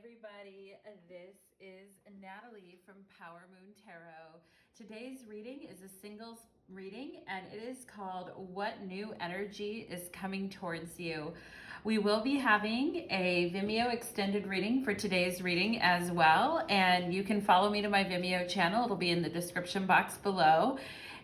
everybody. This is Natalie from Power Moon Tarot. Today's reading is a singles reading and it is called What New Energy is Coming Towards You. We will be having a Vimeo extended reading for today's reading as well, and you can follow me to my Vimeo channel. It'll be in the description box below.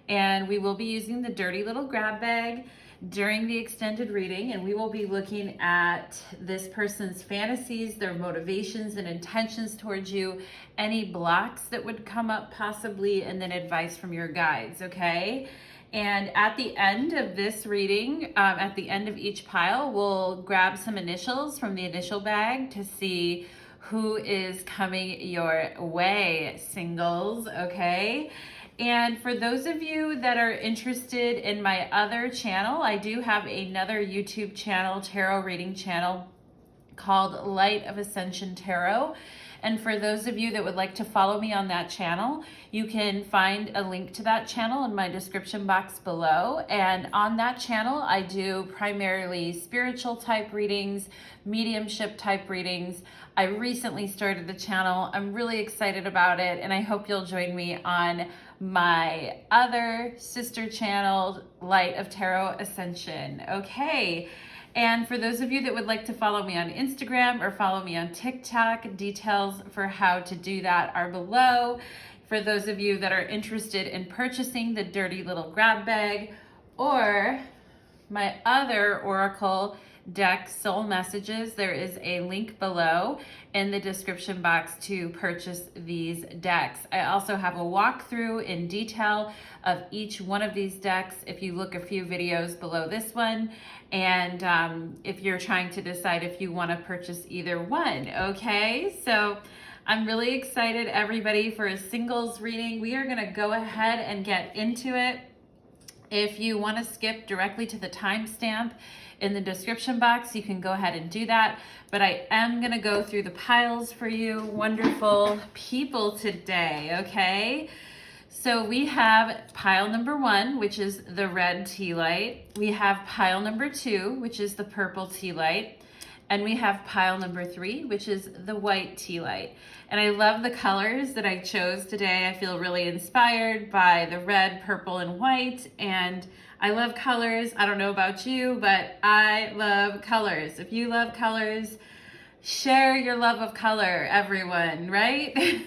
And we will be using the dirty little grab bag during the extended reading, and we will be looking at this person's fantasies, their motivations and intentions towards you, any blocks that would come up possibly, and then advice from your guides, okay? And at the end of this reading, at the end of each pile, we'll grab some initials from the initial bag to see who is coming your way, singles, okay? And for those of you that are interested in my other channel, I do have another YouTube channel, tarot reading channel, called Light of Ascension Tarot. And for those of you that would like to follow me on that channel, you can find a link to that channel in my description box below. And on that channel, I do primarily spiritual type readings, mediumship type readings. I recently started the channel. I'm really excited about it, and I hope you'll join me on my other sister channel, Light of Tarot Ascension. Okay. And for those of you that would like to follow me on Instagram or follow me on Tik Tok, details for how to do that are below. For those of you that are interested in purchasing the dirty little grab bag or my other oracle deck, Soul Messages, there is a link below in the description box to purchase these decks. I also have a walkthrough in detail of each one of these decks if you look a few videos below this one, and if you're trying to decide if you want to purchase either one, okay? So I'm really excited, everybody, for a singles reading. We are going to go ahead and get into it. If you want to skip directly to the timestamp in the description box, you can go ahead and do that. But I am going to go through the piles for you, wonderful people, today, okay? So we have pile number 1, which is the red tea light. We have pile number 2, which is the purple tea light. And we have pile number 3, which is the white tea light. And I love the colors that I chose today. I feel really inspired by the red, purple, and white. And I love colors. I don't know about you, but I love colors. If you love colors, share your love of color, everyone, right?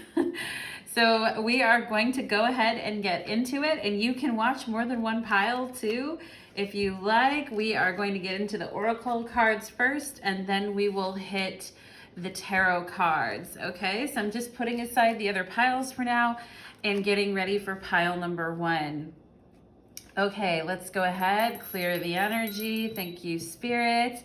So we are going to go ahead and get into it, and you can watch more than one pile too if you like. We are going to get into the oracle cards first, and then we will hit the tarot cards, okay? So I'm just putting aside the other piles for now and getting ready for pile number 1. Okay, let's go ahead, clear the energy. Thank you, Spirit.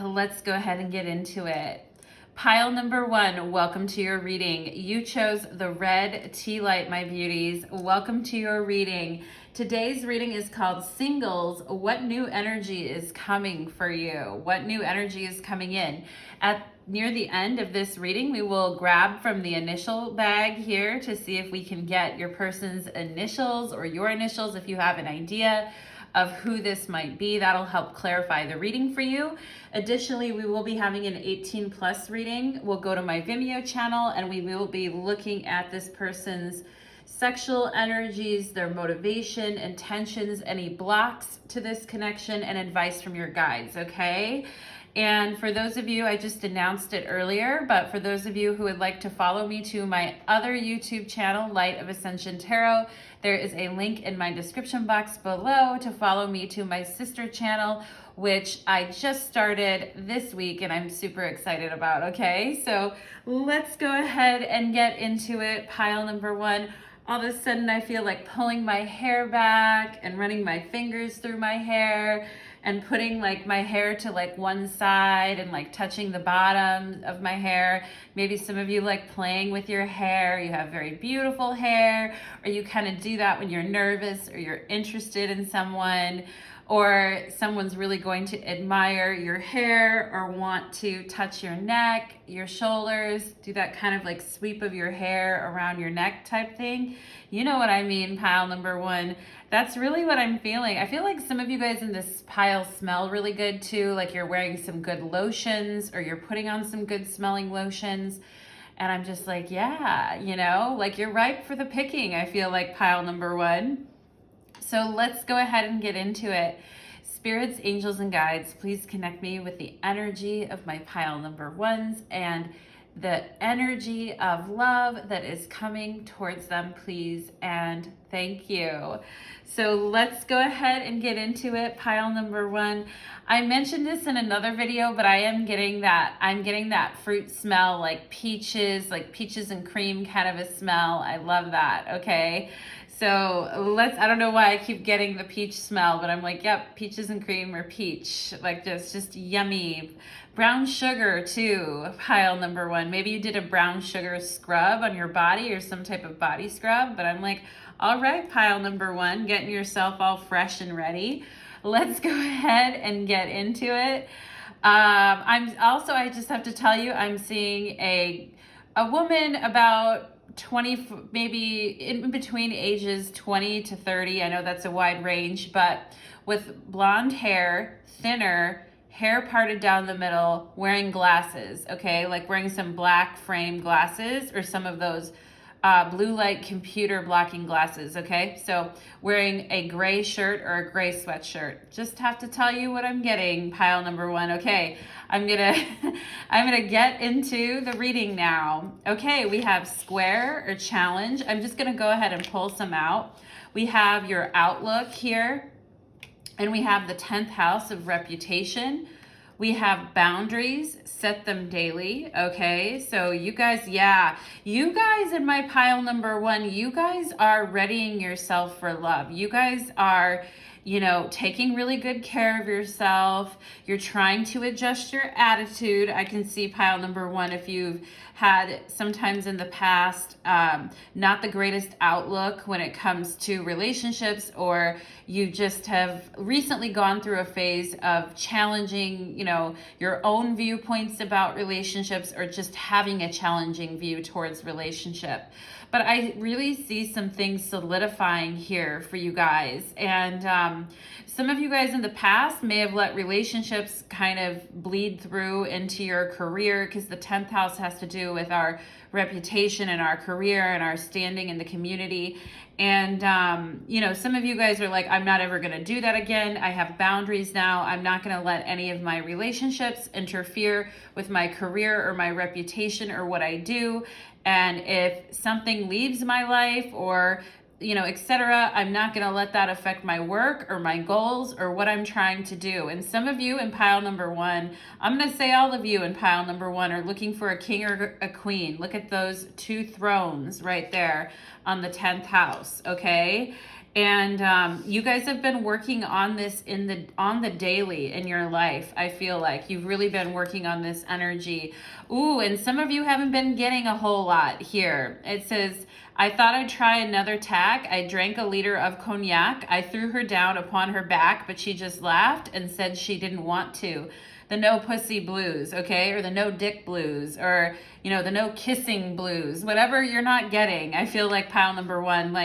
Let's go ahead and get into it. Pile number 1, welcome to your reading. You chose the red tea light, my beauties. Welcome to your reading. Today's reading is called Singles. What new energy is coming for you? What new energy is coming in? Near the end of this reading, we will grab from the initial bag here to see if we can get your person's initials or your initials if you have an idea of who this might be. That'll help clarify the reading for you. Additionally, we will be having an 18+ reading. We'll go to my Vimeo channel and we will be looking at this person's sexual energies, their motivation, intentions, any blocks to this connection, and advice from your guides, okay? And for those of you, I just announced it earlier, but for those of you who would like to follow me to my other YouTube channel, Light of Ascension Tarot, there is a link in my description box below to follow me to my sister channel, which I just started this week and I'm super excited about, okay? So let's go ahead and get into it. Pile number 1. All of a sudden I feel like pulling my hair back and running my fingers through my hair and putting like my hair to like one side and like touching the bottom of my hair. Maybe some of you like playing with your hair. You have very beautiful hair, or you kind of do that when you're nervous or you're interested in someone, or someone's really going to admire your hair or want to touch your neck, your shoulders, do that kind of like sweep of your hair around your neck type thing. You know what I mean, pile number one. That's really what I'm feeling. I feel like some of you guys in this pile smell really good too, like you're wearing some good lotions or you're putting on some good smelling lotions. And I'm just like, yeah, you know, like you're ripe for the picking, I feel like, pile number one. So let's go ahead and get into it. Spirits, angels, and guides, please connect me with the energy of my pile number ones and the energy of love that is coming towards them, please, and thank you. So let's go ahead and get into it. Pile number one. I mentioned this in another video, but I'm getting that fruit smell, like peaches and cream kind of a smell. I love that. Okay. So I don't know why I keep getting the peach smell, but I'm like, yep, peaches and cream or peach, like just yummy. Brown sugar too, pile number one. Maybe you did a brown sugar scrub on your body or some type of body scrub, but I'm like, all right, pile number one, getting yourself all fresh and ready. Let's go ahead and get into it. I just have to tell you, I'm seeing a woman about 20, maybe in between ages 20 to 30. I know that's a wide range, but with blonde hair, thinner, hair parted down the middle, wearing glasses, okay? Like wearing some black frame glasses or some of those blue light computer blocking glasses, okay? So wearing a gray shirt or a gray sweatshirt. Just have to tell you what I'm getting, pile number one. Okay, I'm gonna get into the reading now. Okay, we have square or challenge. I'm just gonna go ahead and pull some out. We have your outlook here, and we have the 10th house of reputation. We have boundaries, set them daily, okay? So you guys in my pile number one, you guys are readying yourself for love. You guys are, taking really good care of yourself. You're trying to adjust your attitude. I can see pile number one, if you've had sometimes in the past not the greatest outlook when it comes to relationships, or you just have recently gone through a phase of challenging, your own viewpoints about relationships, or just having a challenging view towards relationship. But I really see some things solidifying here for you guys. And some of you guys in the past may have let relationships kind of bleed through into your career, because the 10th house has to do with our reputation and our career and our standing in the community. And, some of you guys are like, I'm not ever going to do that again. I have boundaries now. I'm not going to let any of my relationships interfere with my career or my reputation or what I do. And if something leaves my life or, etc., I'm not going to let that affect my work or my goals or what I'm trying to do. And some of you in pile number one, I'm going to say all of you in pile number one are looking for a king or a queen. Look at those two thrones right there on the 10th house, okay? And you guys have been working on this on the daily in your life. I feel like you've really been working on this energy. Ooh, and some of you haven't been getting a whole lot here. It says, I thought I'd try another tack. I drank a liter of cognac. I threw her down upon her back, but she just laughed and said she didn't want to. The no pussy blues, okay? Or the no dick blues, or, the no kissing blues, whatever you're not getting. I feel like pile number one,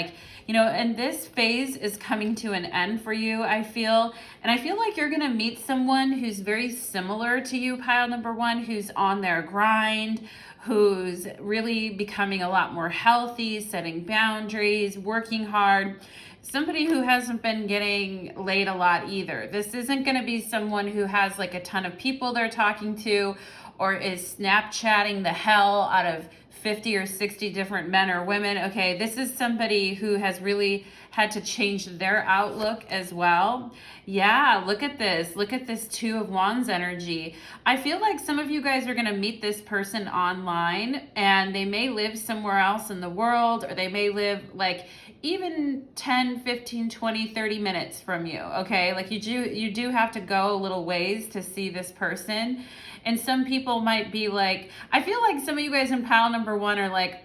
and this phase is coming to an end for you, I feel. And I feel like you're going to meet someone who's very similar to you, pile number one, who's on their grind, who's really becoming a lot more healthy, setting boundaries, working hard. Somebody who hasn't been getting laid a lot either. This isn't going to be someone who has like a ton of people they're talking to, or is Snapchatting the hell out of 50 or 60 different men or women. Okay, this is somebody who has really had to change their outlook as well. Yeah, look at this. Look at this 2 of Wands energy. I feel like some of you guys are going to meet this person online, and they may live somewhere else in the world, or they may live like even 10, 15, 20, 30 minutes from you. Okay, like you do have to go a little ways to see this person. And some people might be like, I feel like some of you guys in pile number one are like,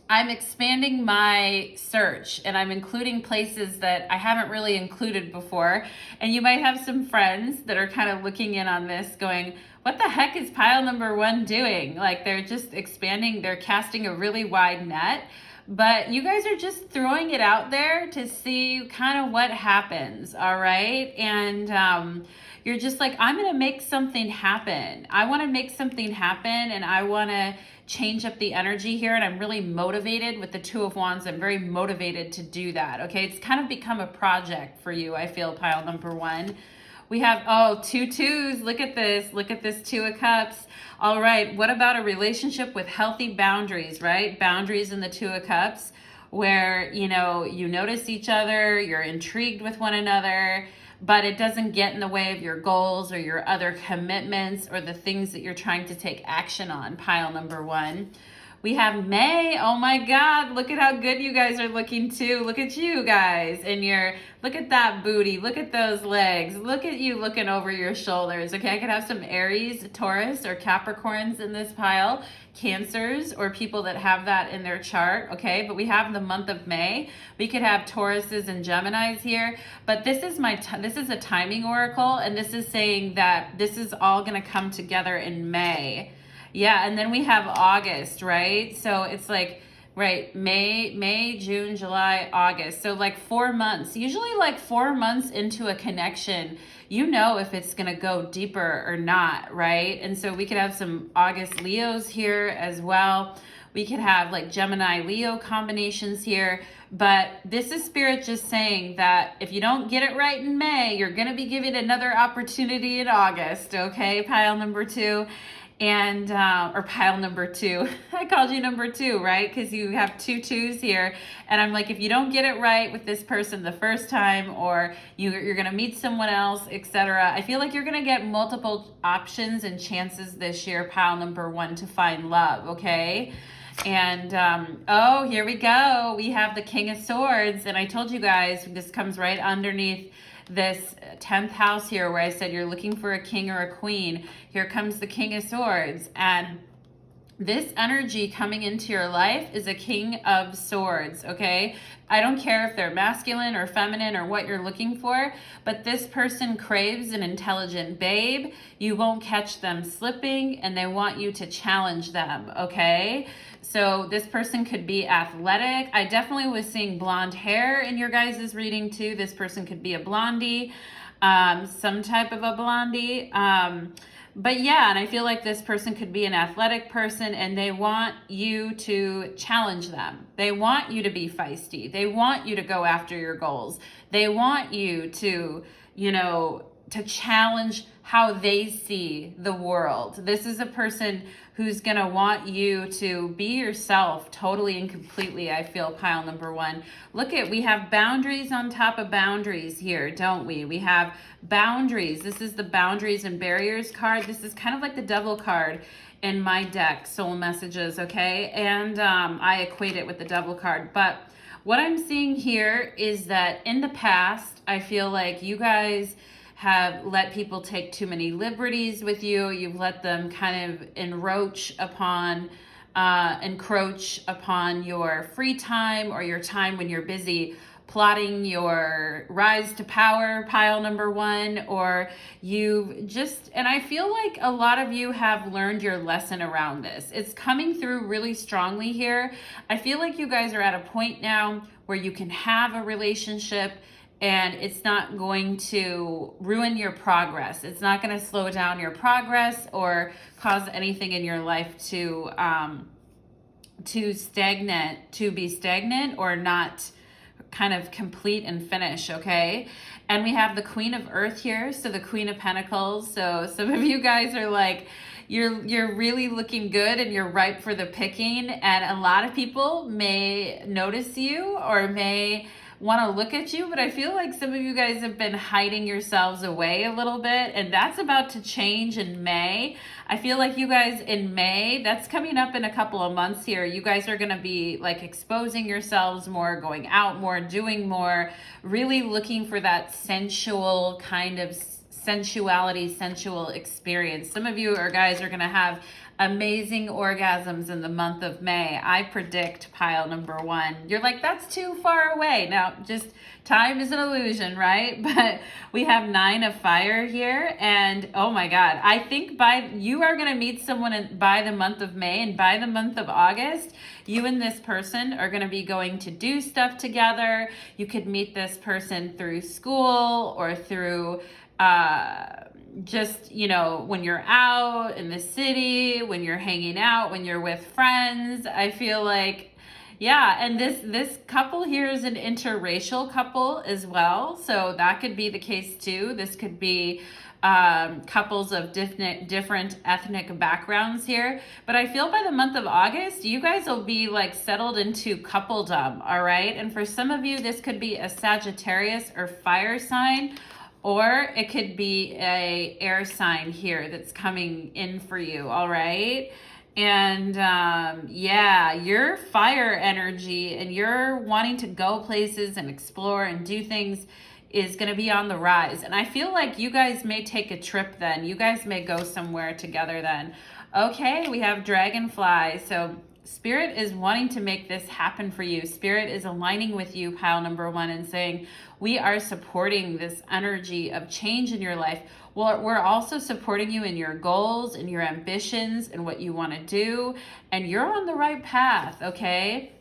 I'm expanding my search and I'm including places that I haven't really included before. And you might have some friends that are kind of looking in on this going, what the heck is pile number 1 doing? Like they're just expanding, they're casting a really wide net. But you guys are just throwing it out there to see kind of what happens, all right? And you're just like, I'm going to make something happen. I want to make something happen, and I want to change up the energy here, and I'm really motivated with the 2 of Wands. I'm very motivated to do that, okay? It's kind of become a project for you, I feel, pile number 1. We have, oh, 2 twos. Look at this. Look at this 2 of Cups. All right. What about a relationship with healthy boundaries, right? Boundaries in the 2 of Cups where, you know, you notice each other, you're intrigued with one another, but it doesn't get in the way of your goals or your other commitments or the things that you're trying to take action on, pile number 1. We have May. Oh my God, look at how good you guys are looking too. Look at you guys and look at that booty. Look at those legs. Look at you looking over your shoulders. Okay, I could have some Aries, Taurus, or Capricorns in this pile, Cancers, or people that have that in their chart. Okay, but we have the month of May. We could have Tauruses and Geminis here, but this is this is a timing oracle, and this is saying that this is all going to come together in May. Yeah, and then we have August, right? So it's like, right, May, June, July, August. So like 4 months, usually like 4 months into a connection, you know if it's going to go deeper or not, right? And so we could have some August Leos here as well. We could have like Gemini Leo combinations here, but this is Spirit just saying that if you don't get it right in May, you're going to be given another opportunity in August, okay? Pile number 2. And or pile number 2. I called you number 2, right? Because you have 2 twos here, and I'm like, if you don't get it right with this person the first time, or you're gonna meet someone else, etc., I feel like you're gonna get multiple options and chances this year, pile number 1, to find love. Okay. And oh, here we go. We have the King of Swords, and I told you guys this comes right underneath this 10th house here where I said you're looking for a king or a queen. Here comes the King of Swords, and this energy coming into your life is a King of Swords, okay? I don't care if they're masculine or feminine or what you're looking for, but this person craves an intelligent babe. You won't catch them slipping, and they want you to challenge them, okay? So this person could be athletic. I definitely was seeing blonde hair in your guys' reading too. This person could be a blondie, some type of a blondie. But yeah, and I feel like this person could be an athletic person, and they want you to challenge them. They want you to be feisty. They want you to go after your goals. They want you to, you know, to challenge how they see the world. This is a person who's going to want you to be yourself totally and completely, I feel, pile number 1. Look at, we have boundaries on top of boundaries here, don't we? We have boundaries. This is the boundaries and barriers card. This is kind of like the devil card in my deck, soul messages, okay? And I equate it with the devil card. But what I'm seeing here is that in the past, I feel like you guys have let people take too many liberties with you. You've let them kind of encroach upon your free time or your time when you're busy plotting your rise to power, pile number 1, or you've just, and I feel like a lot of you have learned your lesson around this. It's coming through really strongly here. I feel like you guys are at a point now where you can have a relationship and it's not going to ruin your progress. It's not going to slow down your progress or cause anything in your life to be stagnant or not kind of complete and finish, okay? And we have the Queen of Earth here, so the Queen of Pentacles. So some of you guys are like, you're really looking good and you're ripe for the picking, and a lot of people may notice you or may want to look at you, but I feel like some of you guys have been hiding yourselves away a little bit, and that's about to change in May. I feel like you guys in May, that's coming up in a couple of months here, you guys are going to be like exposing yourselves more, going out more, doing more, really looking for that sensual kind of sensuality, sensual experience. Some of you guys are going to have amazing orgasms in the month of May. I predict pile number one. You're like, that's too far away. Now, just time is an illusion, right? But we have 9 of fire here. And oh my God, I think you are going to meet someone by the month of May, and by the month of August, you and this person are going to be going to do stuff together. You could meet this person through school or through, just, you know, when you're out in the city, when you're hanging out, when you're with friends. I feel like, yeah, and this couple here is an interracial couple as well, so that could be the case too. This could be couples of different ethnic backgrounds here, but I feel by the month of August, you guys will be like settled into coupledom, all right? And for some of you, this could be a Sagittarius or fire sign, or it could be a air sign here that's coming in for you, all right? And yeah, your fire energy and you're wanting to go places and explore and do things is going to be on the rise. And I feel like you guys may take a trip then. You guys may go somewhere together then. Okay, we have dragonfly. So Spirit is wanting to make this happen for you. Spirit is aligning with you, pile number one, and saying, we are supporting this energy of change in your life. Well, we're also supporting you in your goals and your ambitions and what you want to do. And you're on the right path, okay?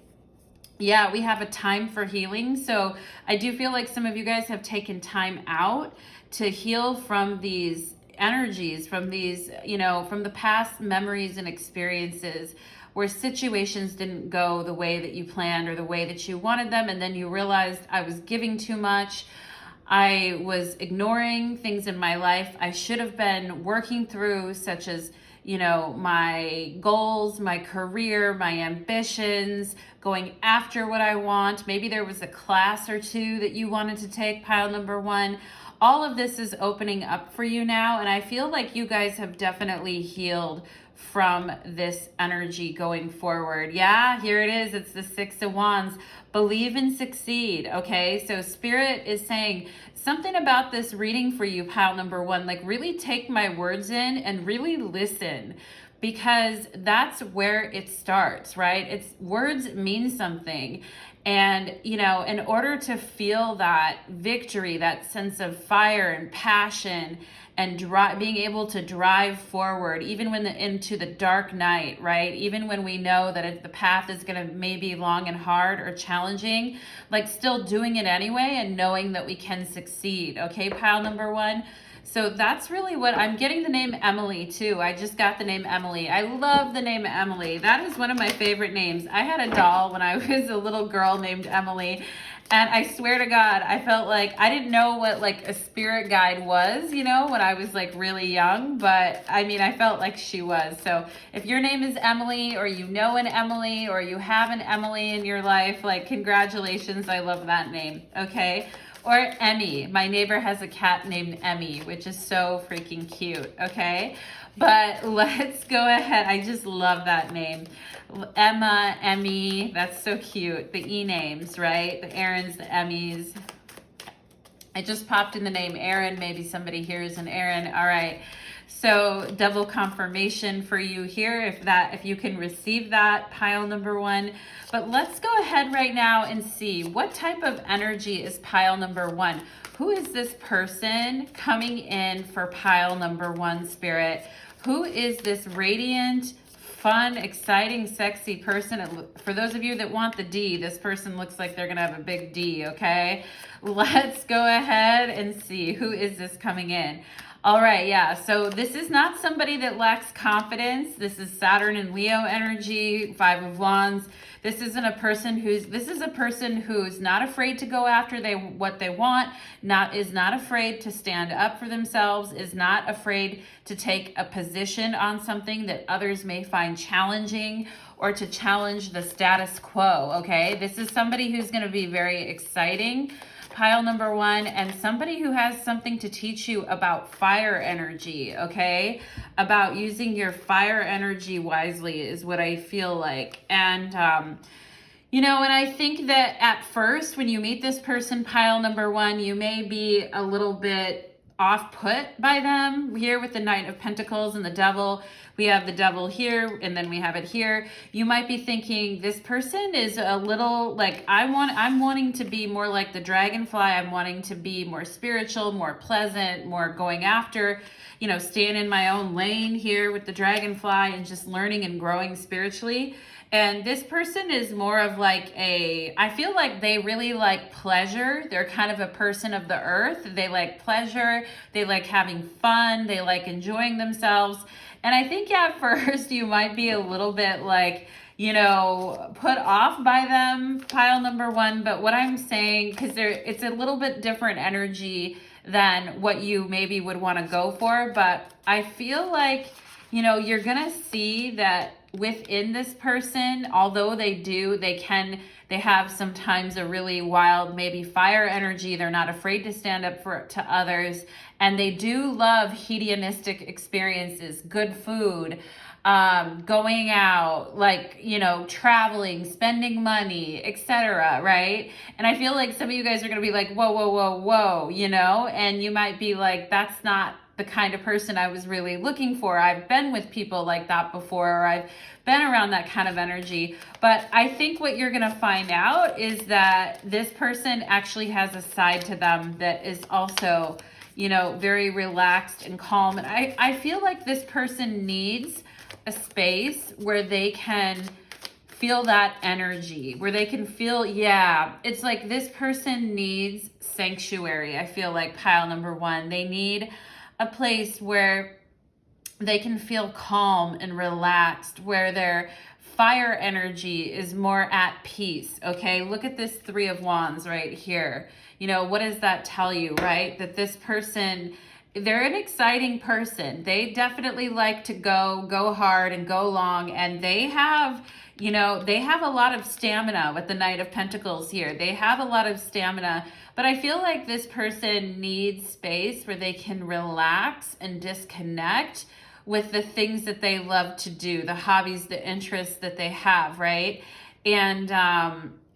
Yeah, we have a time for healing. So I do feel like some of you guys have taken time out to heal from these energies, from these, you know, from the past memories and experiences where situations didn't go the way that you planned or the way that you wanted them. And then you realized, I was giving too much. I was ignoring things in my life I should have been working through, such as, you know, my goals, my career, my ambitions, going after what I want. Maybe there was a class or two that you wanted to take, pile number one. All of this is opening up for you now. And I feel like you guys have definitely healed from this energy going forward. Yeah, here it is. It's the 6 of Wands. Believe and succeed. Okay, so Spirit is saying something about this reading for you, pile number one. Like, really take my words in and really listen, because that's where it starts, right? It's words mean something. And, you know, in order to feel that victory, that sense of fire and passion and being able to drive forward, even when into the dark night, right? Even when we know that the path is going to maybe long and hard or challenging, like still doing it anyway and knowing that we can succeed. Okay, pile number one. So that's really what I'm getting. The name Emily too. I just got the name Emily. I love the name Emily. That is one of my favorite names. I had a doll when I was a little girl named Emily. And I swear to God, I felt like I didn't know what like a spirit guide was, you know, when I was like really young. But I mean, I felt like she was. So if your name is Emily, or you know an Emily, or you have an Emily in your life, like congratulations. I love that name. Okay. Or Emmy. My neighbor has a cat named Emmy, which is so freaking cute. Okay. But let's go ahead. I just love that name. Emma, Emmy, that's so cute. The E names, right? The Aarons, the Emmys. I just popped in the name Aaron. Maybe somebody here is an Aaron. All right. So double confirmation for you here, if you can receive that, pile number one. But let's go ahead right now and see what type of energy is pile number one. Who is this person coming in for pile number one, Spirit? Who is this radiant, fun, exciting, sexy person? For those of you that want the D, this person looks like they're going to have a big D, okay? Let's go ahead and see who is this coming in. All right, yeah, so this is not somebody that lacks confidence. This is Saturn and Leo energy, 5 of Wands. This is a person who's not afraid to go after what they want, is not afraid to stand up for themselves, is not afraid to take a position on something that others may find challenging, or to challenge the status quo, okay? This is somebody who's going to be very exciting, pile number one, and somebody who has something to teach you about fire energy, okay? About using your fire energy wisely is what I feel like. And, you know, and I think that at first when you meet this person, pile number one, you may be a little bit off put by them. Here with the Knight of Pentacles and the Devil, we have the Devil here, and then we have it here. You might be thinking, this person is a little like, I'm wanting to be more like the dragonfly. I'm wanting to be more spiritual, more pleasant, more going after, you know, staying in my own lane here with the dragonfly and just learning and growing spiritually. And this person is more of like I feel like they really like pleasure. They're kind of a person of the earth. They like pleasure. They like having fun. They like enjoying themselves. And I think at first you might be a little bit like, you know, put off by them, pile number one. But what I'm saying, because it's a little bit different energy than what you maybe would want to go for. But I feel like, you know, you're going to see that within this person, although they have sometimes a really wild, maybe fire energy. They're not afraid to stand up to others. And they do love hedonistic experiences, good food, going out, like, you know, traveling, spending money, etc. Right? And I feel like some of you guys are going to be like, whoa, whoa, whoa, whoa, you know, and you might be like, that's not the kind of person I was really looking for. I've been with people like that before, or I've been around that kind of energy. But I think what you're going to find out is that this person actually has a side to them that is also, you know, very relaxed and calm. And I feel like this person needs a space where they can feel that energy, where they can feel, yeah, it's like this person needs sanctuary. I feel like pile number one, they need a place where they can feel calm and relaxed, where their fire energy is more at peace. Okay, look at this Three of Wands right here. You know, what does that tell you, right? That this person, they're an exciting person. They definitely like to go hard and go long, and they have, you know, they have a lot of stamina with the Knight of Pentacles here. They have a lot of stamina, but I feel like this person needs space where they can relax and disconnect with the things that they love to do, the hobbies, the interests that they have, right? And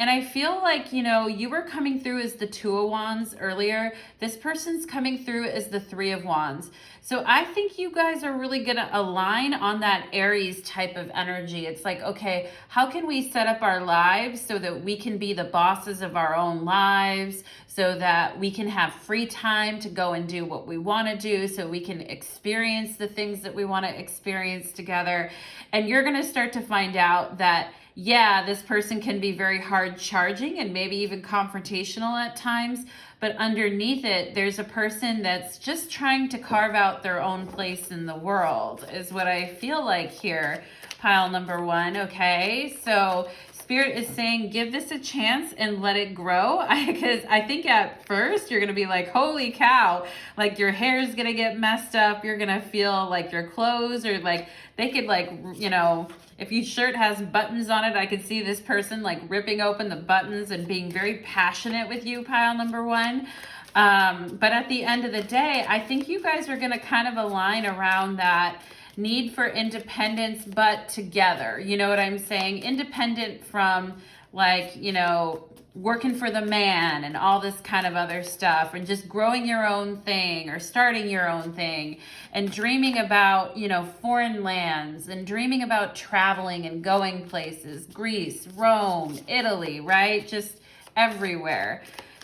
I feel like, you know, you were coming through as the Two of Wands earlier. This person's coming through as the Three of Wands. So I think you guys are really going to align on that Aries type of energy. It's like, okay, how can we set up our lives so that we can be the bosses of our own lives, so that we can have free time to go and do what we want to do, so we can experience the things that we want to experience together. And you're going to start to find out that, yeah, this person can be very hard charging and maybe even confrontational at times, but underneath it, there's a person that's just trying to carve out their own place in the world, is what I feel like here, pile number one, okay? So Spirit is saying, give this a chance and let it grow. Because I think at first you're going to be like, holy cow, like your hair is going to get messed up. You're going to feel like your clothes are like, they could like, you know, if your shirt has buttons on it, I could see this person like ripping open the buttons and being very passionate with you, pile number one. But at the end of the day, I think you guys are going to kind of align around that need for independence, but together. You know what I'm saying? Independent from like, you know, working for the man and all this kind of other stuff, and just growing your own thing or starting your own thing and dreaming about, you know, foreign lands and dreaming about traveling and going places, Greece, Rome, Italy, right? Just everywhere.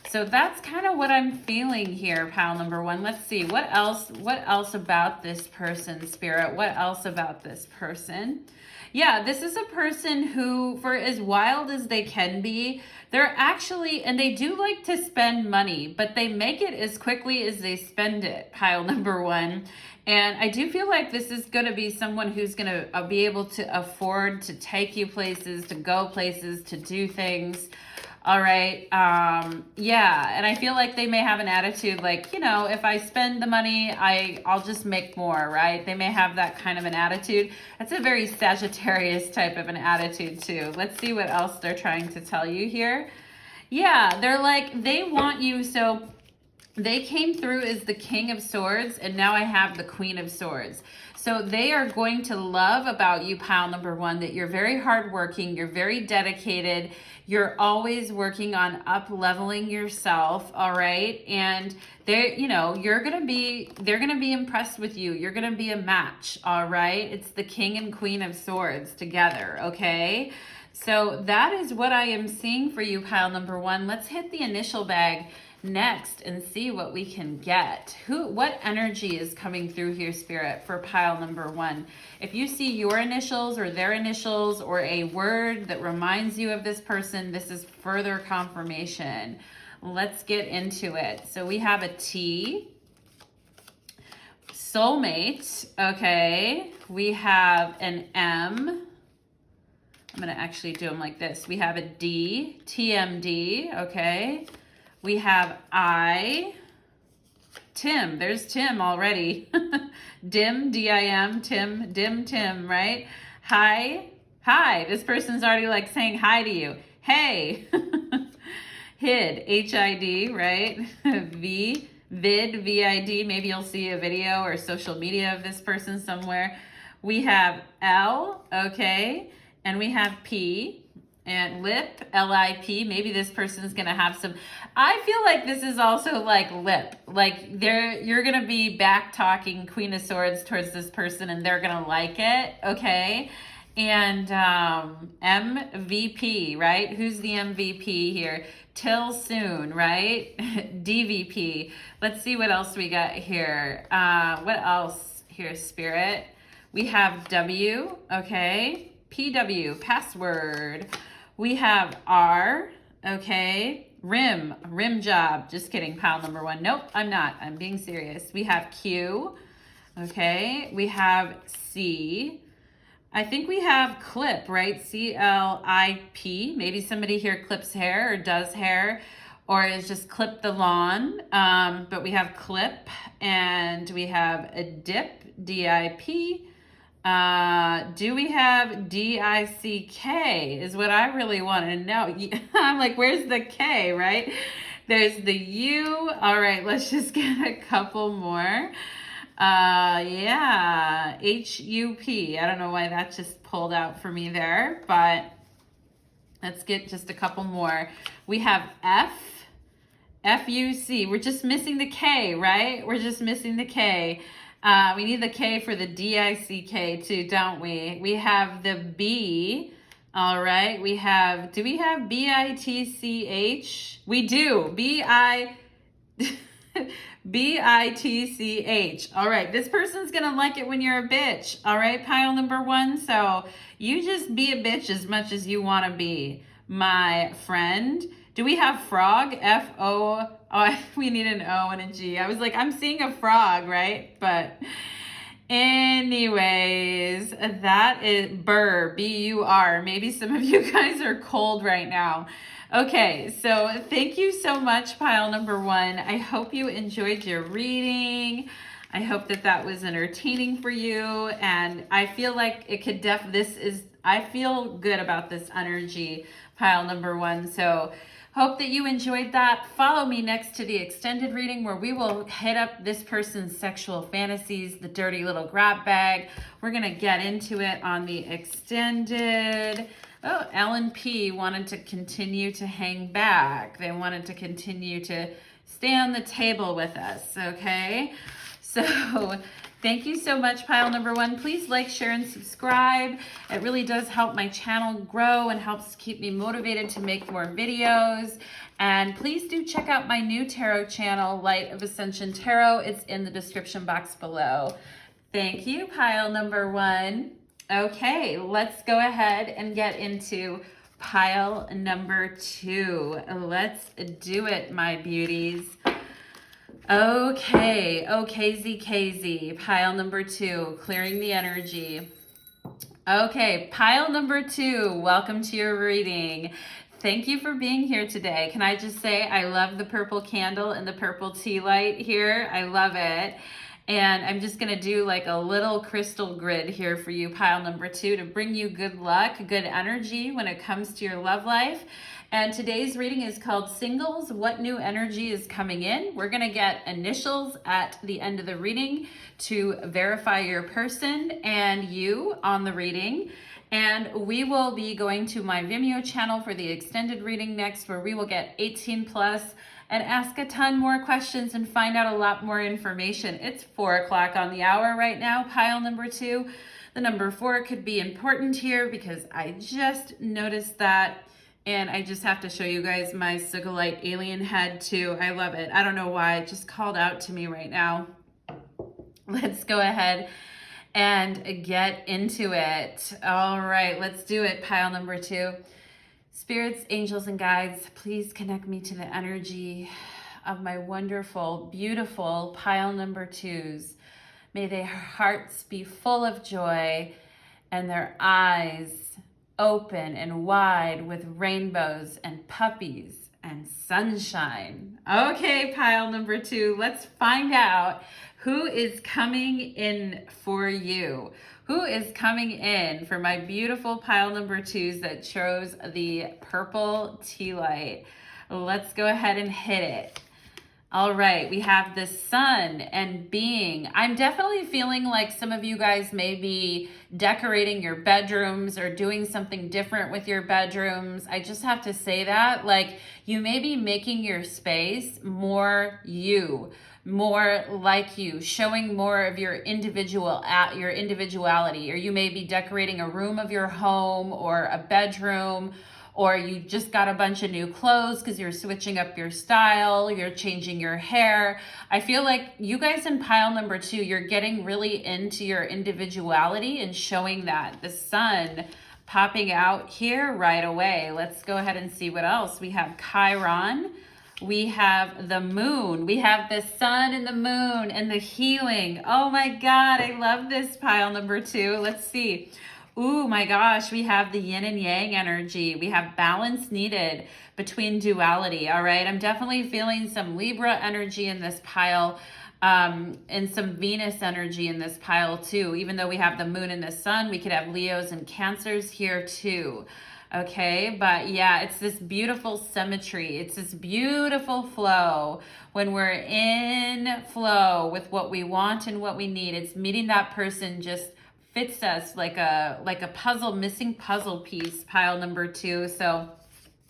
So that's kind of what I'm feeling here, pile number one. Let's see, what else about this person, Spirit? What else about this person? Yeah, this is a person who, for as wild as they can be, they're actually, and they do like to spend money, but they make it as quickly as they spend it, pile number one. And I do feel like this is going to be someone who's going to be able to afford to take you places, to go places, to do things. All right. Yeah. And I feel like they may have an attitude like, you know, if I spend the money, I'll just make more, right? They may have that kind of an attitude. That's a very Sagittarius type of an attitude too. Let's see what else they're trying to tell you here. Yeah. They're like, they want you. So They came through as the King of Swords, and now I have the Queen of Swords. So they are going to love about you, pile number one, that you're very hardworking, you're very dedicated, you're always working on up-leveling yourself, all right? And they're, you know, they're gonna be impressed with you. You're gonna be a match, all right? It's the King and Queen of Swords together, okay? So that is what I am seeing for you, pile number one. Let's hit the initial bag next and see what we can get. What energy is coming through here, Spirit, for pile number one? If you see your initials or their initials or a word that reminds you of this person, this is further confirmation. Let's get into it. So we have a T, soulmate, okay. We have an M. I'm gonna actually do them like this. We have a D, TMD, okay. We have I, Tim. There's Tim already. Dim, D-I-M, Tim, dim, Tim, right? Hi, hi. This person's already like saying hi to you. Hey. Hid, H-I-D, right? V, vid, V-I-D. Maybe you'll see a video or social media of this person somewhere. We have L, okay. And we have P. And lip, L-I-P, maybe this person's gonna have some, I feel like this is also like lip, like you're gonna be back talking Queen of Swords towards this person and they're gonna like it, okay? And MVP, right? Who's the MVP here? Till soon, right? DVP. Let's see what else we got here. What else here, Spirit? We have W, okay? PW, password. We have R, okay, rim job. Just kidding, pile number one. Nope, I'm not. I'm being serious. We have Q, okay. We have C. I think we have clip, right? C-L-I-P. Maybe somebody here clips hair or does hair or is just clip the lawn. But we have clip and we have a dip, D-I-P. Do we have D-I-C-K is what I really want to know. I'm like, where's the K, right? There's the U. All right, let's just get a couple more. Yeah, H-U-P. I don't know why that just pulled out for me there, but let's get just a couple more. We have F, F-U-C. We're just missing the K, right? We're just missing the K. We need the K for the D-I-C-K too, don't we? We have the B, all right. We have, do we have B-I-T-C-H? We do, B-I-T-C-H. All right, this person's gonna like it when you're a bitch, all right, pile number one? So you just be a bitch as much as you wanna be, my friend. Do we have frog? F-O, oh, we need an O and a G. I was like, I'm seeing a frog, right? But anyways, that is burr, B-U-R. Maybe some of you guys are cold right now. Okay, so thank you so much, pile number one. I hope you enjoyed your reading. I hope that that was entertaining for you. And I feel like it could I feel good about this energy, pile number one. So hope that you enjoyed that. Follow me next to the extended reading where we will hit up this person's sexual fantasies, the dirty little grab bag. We're going to get into it on the extended. Oh, Ellen P. wanted to continue to hang back. They wanted to continue to stay on the table with us, okay? So thank you so much, pile number one. Please like, share, and subscribe. It really does help my channel grow and helps keep me motivated to make more videos. And please do check out my new tarot channel, Light of Ascension Tarot. It's in the description box below. Thank you, pile number one. Okay, let's go ahead and get into pile number two. Let's do it, my beauties. Okay, KZ, pile number two, clearing the energy. Okay, pile number two, welcome to your reading. Thank you for being here today. Can I just say I love the purple candle and the purple tea light here. I love it. And I'm just going to do like a little crystal grid here for you, pile number 2, to bring you good luck, good energy when it comes to your love life. And today's reading is called Singles, What New Energy is Coming In? We're going to get initials at the end of the reading to verify your person and you on the reading. And we will be going to my Vimeo channel for the extended reading next, where we will get 18 plus and ask a ton more questions and find out a lot more information. It's 4 o'clock on the hour right now, pile number 2. The number 4 could be important here because I just noticed that, and I just have to show you guys my Sugilite alien head too. I love it. I don't know why, it just called out to me right now. Let's go ahead and get into it. All right, let's do it, pile number 2. Spirits, angels, and guides, please connect me to the energy of my wonderful, beautiful pile number 2s. May their hearts be full of joy and their eyes open and wide with rainbows and puppies and sunshine. Okay, pile number 2, let's find out who is coming in for you. Who is coming in for my beautiful pile number 2s that chose the purple tea light? Let's go ahead and hit it. All right, we have the sun and being. I'm definitely feeling like some of you guys may be decorating your bedrooms or doing something different with your bedrooms. I just have to say that, like, you may be making your space more you, more like you, showing more of your individuality, or you may be decorating a room of your home or a bedroom, or you just got a bunch of new clothes because you're switching up your style, you're changing your hair. I feel like you guys in pile number 2, you're getting really into your individuality and showing that. The sun popping out here right away. Let's go ahead and see what else. We have Chiron. We have the moon. We have the sun and the moon and the healing. Oh my God, I love this pile number 2. Let's see. Ooh, my gosh, we have the yin and yang energy. We have balance needed between duality, all right? I'm definitely feeling some Libra energy in this pile, and some Venus energy in this pile too. Even though we have the moon and the sun, we could have Leos and Cancers here too. Okay, but yeah, it's this beautiful symmetry. It's this beautiful flow. When we're in flow with what we want and what we need, it's meeting that person just fits us like a puzzle, missing puzzle piece, pile number 2. So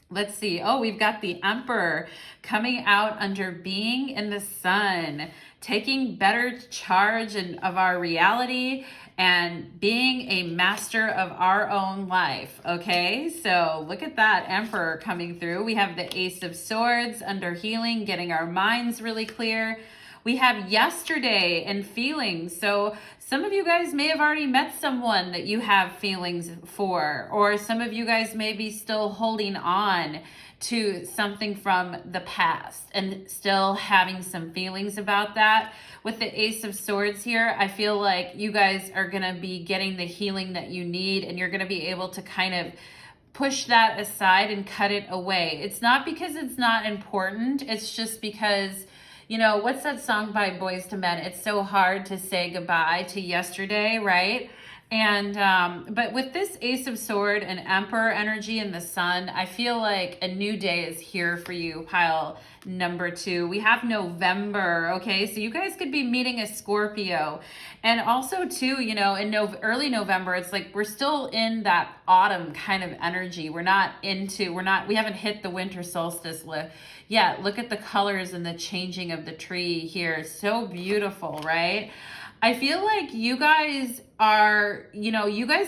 let's see. Oh, we've got the Emperor coming out under being in the sun, taking better charge of our reality and being a master of our own life. Okay, so look at that Emperor coming through. We have the Ace of Swords under healing, getting our minds really clear. We have yesterday and feelings. So some of you guys may have already met someone that you have feelings for, or some of you guys may be still holding on to something from the past and still having some feelings about that. With the Ace of Swords here, I feel like you guys are going to be getting the healing that you need, and you're going to be able to kind of push that aside and cut it away. It's not because it's not important. It's just because, you know, what's that song by Boys to Men? It's so hard to say goodbye to yesterday, right? And but with this Ace of Sword and Emperor energy and the sun, I feel like a new day is here for you, pile number 2. We have November, okay? So you guys could be meeting a Scorpio. And also too, you know, in early November, it's like we're still in that autumn kind of energy. We haven't hit the winter solstice yet. Look at the colors and the changing of the tree here. So beautiful, right? I feel like you guys are,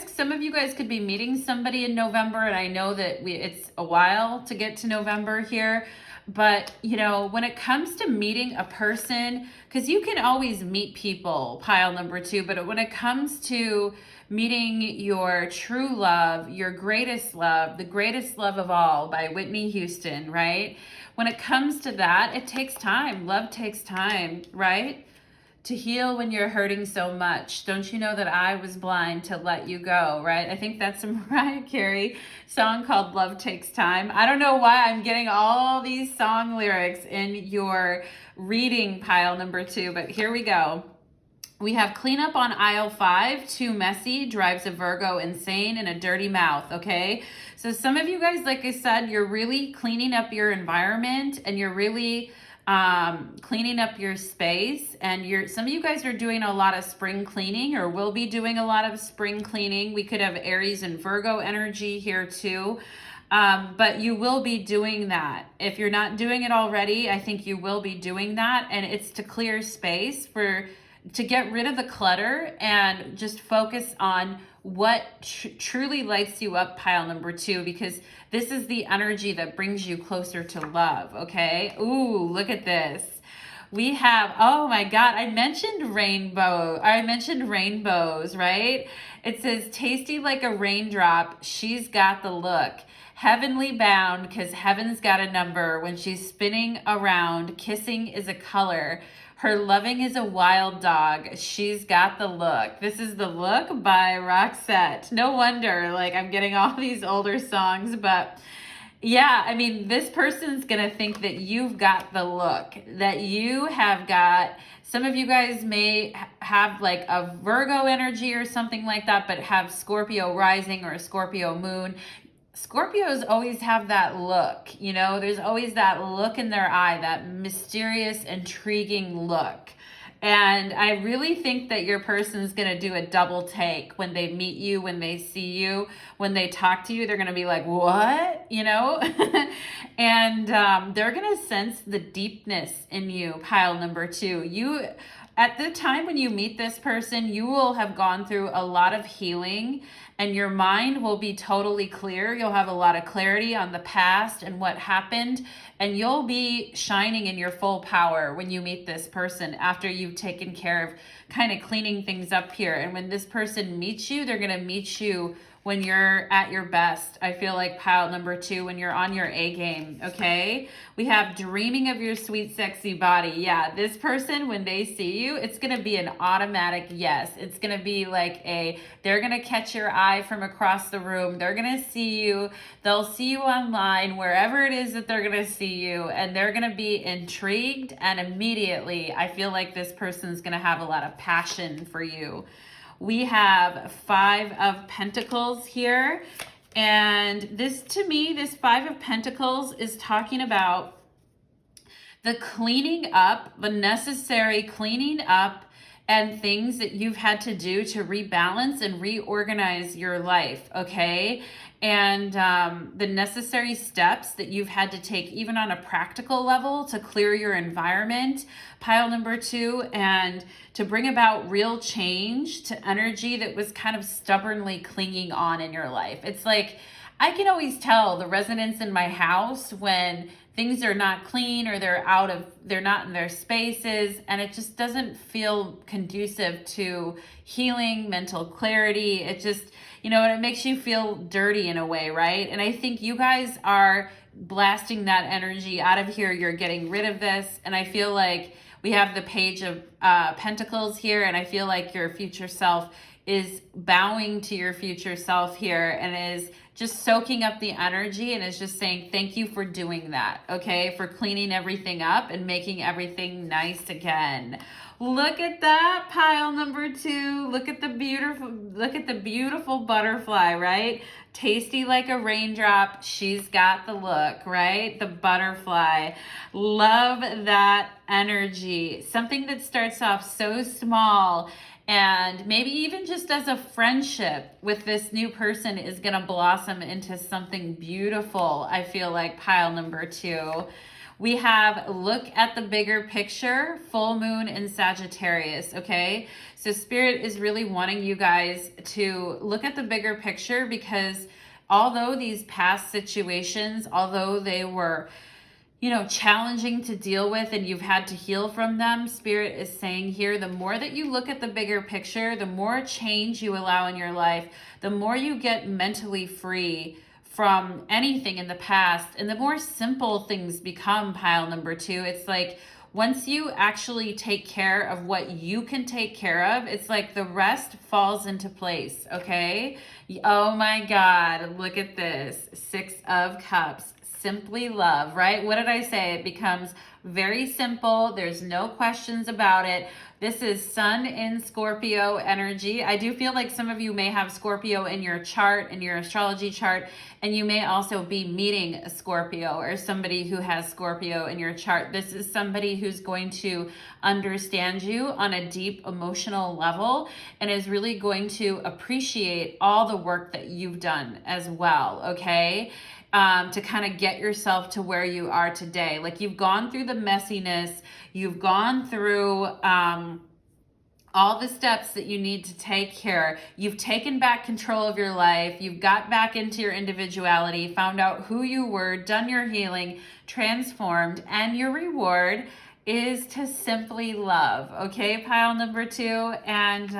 some of you guys could be meeting somebody in November, and I know that it's a while to get to November here, but, when it comes to meeting a person, because you can always meet people, pile number 2, but when it comes to meeting your true love, your greatest love, the greatest love of all by Whitney Houston, right? When it comes to that, it takes time. Love takes time, right? To heal when you're hurting so much. Don't you know that I was blind to let you go, right? I think that's a Mariah Carey song called Love Takes Time. I don't know why I'm getting all these song lyrics in your reading, pile number 2, but here we go. We have cleanup on aisle 5, too messy, drives a Virgo insane, and a dirty mouth, okay? So some of you guys, like I said, you're really cleaning up your environment, and you're really cleaning up your space, and some of you guys are doing a lot of spring cleaning, or will be doing a lot of spring cleaning. We could have Aries and Virgo energy here too. But you will be doing that. If you're not doing it already, I think you will be doing that. And it's to clear space to get rid of the clutter and just focus on what truly lights you up, pile number 2, because this is the energy that brings you closer to love, okay? Ooh, look at this. We have, oh my God, I mentioned rainbows, right? It says, tasty like a raindrop, she's got the look. Heavenly bound, because heaven's got a number. When she's spinning around, kissing is a color. Her loving is a wild dog. She's got the look. This is The Look by Roxette. No wonder, like, I'm getting all these older songs, but yeah, I mean, this person's going to think that you've got the look, that you have got, some of you guys may have like a Virgo energy or something like that, but have Scorpio rising or a Scorpio moon. Scorpios always have that look, you know, there's always that look in their eye, that mysterious, intriguing look. And I really think that your person's going to do a double take when they meet you, when they see you, when they talk to you. They're going to be like, what? You know? And they're going to sense the deepness in you, pile number 2. At the time when you meet this person, you will have gone through a lot of healing, and your mind will be totally clear. You'll have a lot of clarity on the past and what happened, and you'll be shining in your full power when you meet this person after you've taken care of kind of cleaning things up here. And when this person meets you, they're going to meet you when you're at your best. I feel like pile number 2, when you're on your A game, okay? We have dreaming of your sweet, sexy body. Yeah, this person, when they see you, it's gonna be an automatic yes. It's gonna be like they're gonna catch your eye from across the room. They're gonna see you. They'll see you online, wherever it is that they're gonna see you, and they're gonna be intrigued, and immediately, I feel like this person's gonna have a lot of passion for you. We have 5 of Pentacles here. And this, to me, this 5 of Pentacles is talking about the cleaning up, the necessary cleaning up and things that you've had to do to rebalance and reorganize your life, okay? And the necessary steps that you've had to take, even on a practical level, to clear your environment, pile number 2, and to bring about real change to energy that was kind of stubbornly clinging on in your life. It's like, I can always tell the resonance in my house when things are not clean, or they're not in their spaces, and it just doesn't feel conducive to healing, mental clarity. It just, you know, and it makes you feel dirty in a way, right? And I think you guys are blasting that energy out of here. You're getting rid of this, and I feel like we have the Page of Pentacles here, and I feel like your future self is bowing to your future self here, and is just soaking up the energy, and is just saying thank you for doing that, okay? For cleaning everything up and making everything nice again. Look at that, pile number 2. Look at the beautiful butterfly, right? Tasty like a raindrop. She's got the look, right? The butterfly. Love that energy. Something that starts off so small, and maybe even just as a friendship with this new person, is going to blossom into something beautiful. I feel like pile number 2. We have look at the bigger picture, full moon in Sagittarius, okay? So Spirit is really wanting you guys to look at the bigger picture, because although these past situations, although they were, you know, challenging to deal with and you've had to heal from them, Spirit is saying here, the more that you look at the bigger picture, the more change you allow in your life, the more you get mentally free from anything in the past, and the more simple things become, pile number 2. It's like, once you actually take care of what you can take care of, it's like the rest falls into place, okay? Oh my God, look at this. 6 of Cups. Simply love, right? What did I say? It becomes Very simple. There's no questions about it. This is Sun in Scorpio energy. I do feel like some of you may have Scorpio in your chart, in your astrology chart, and you may also be meeting a Scorpio or somebody who has Scorpio in your chart. This is somebody who's going to understand you on a deep emotional level and is really going to appreciate all the work that you've done as well, okay? To kind of get yourself to where you are today. Like, you've gone through the messiness, you've gone through all the steps that you need to take here. You've taken back control of your life. You've got back into your individuality, found out who you were, done your healing, transformed, and your reward is to simply love, okay, pile number 2. And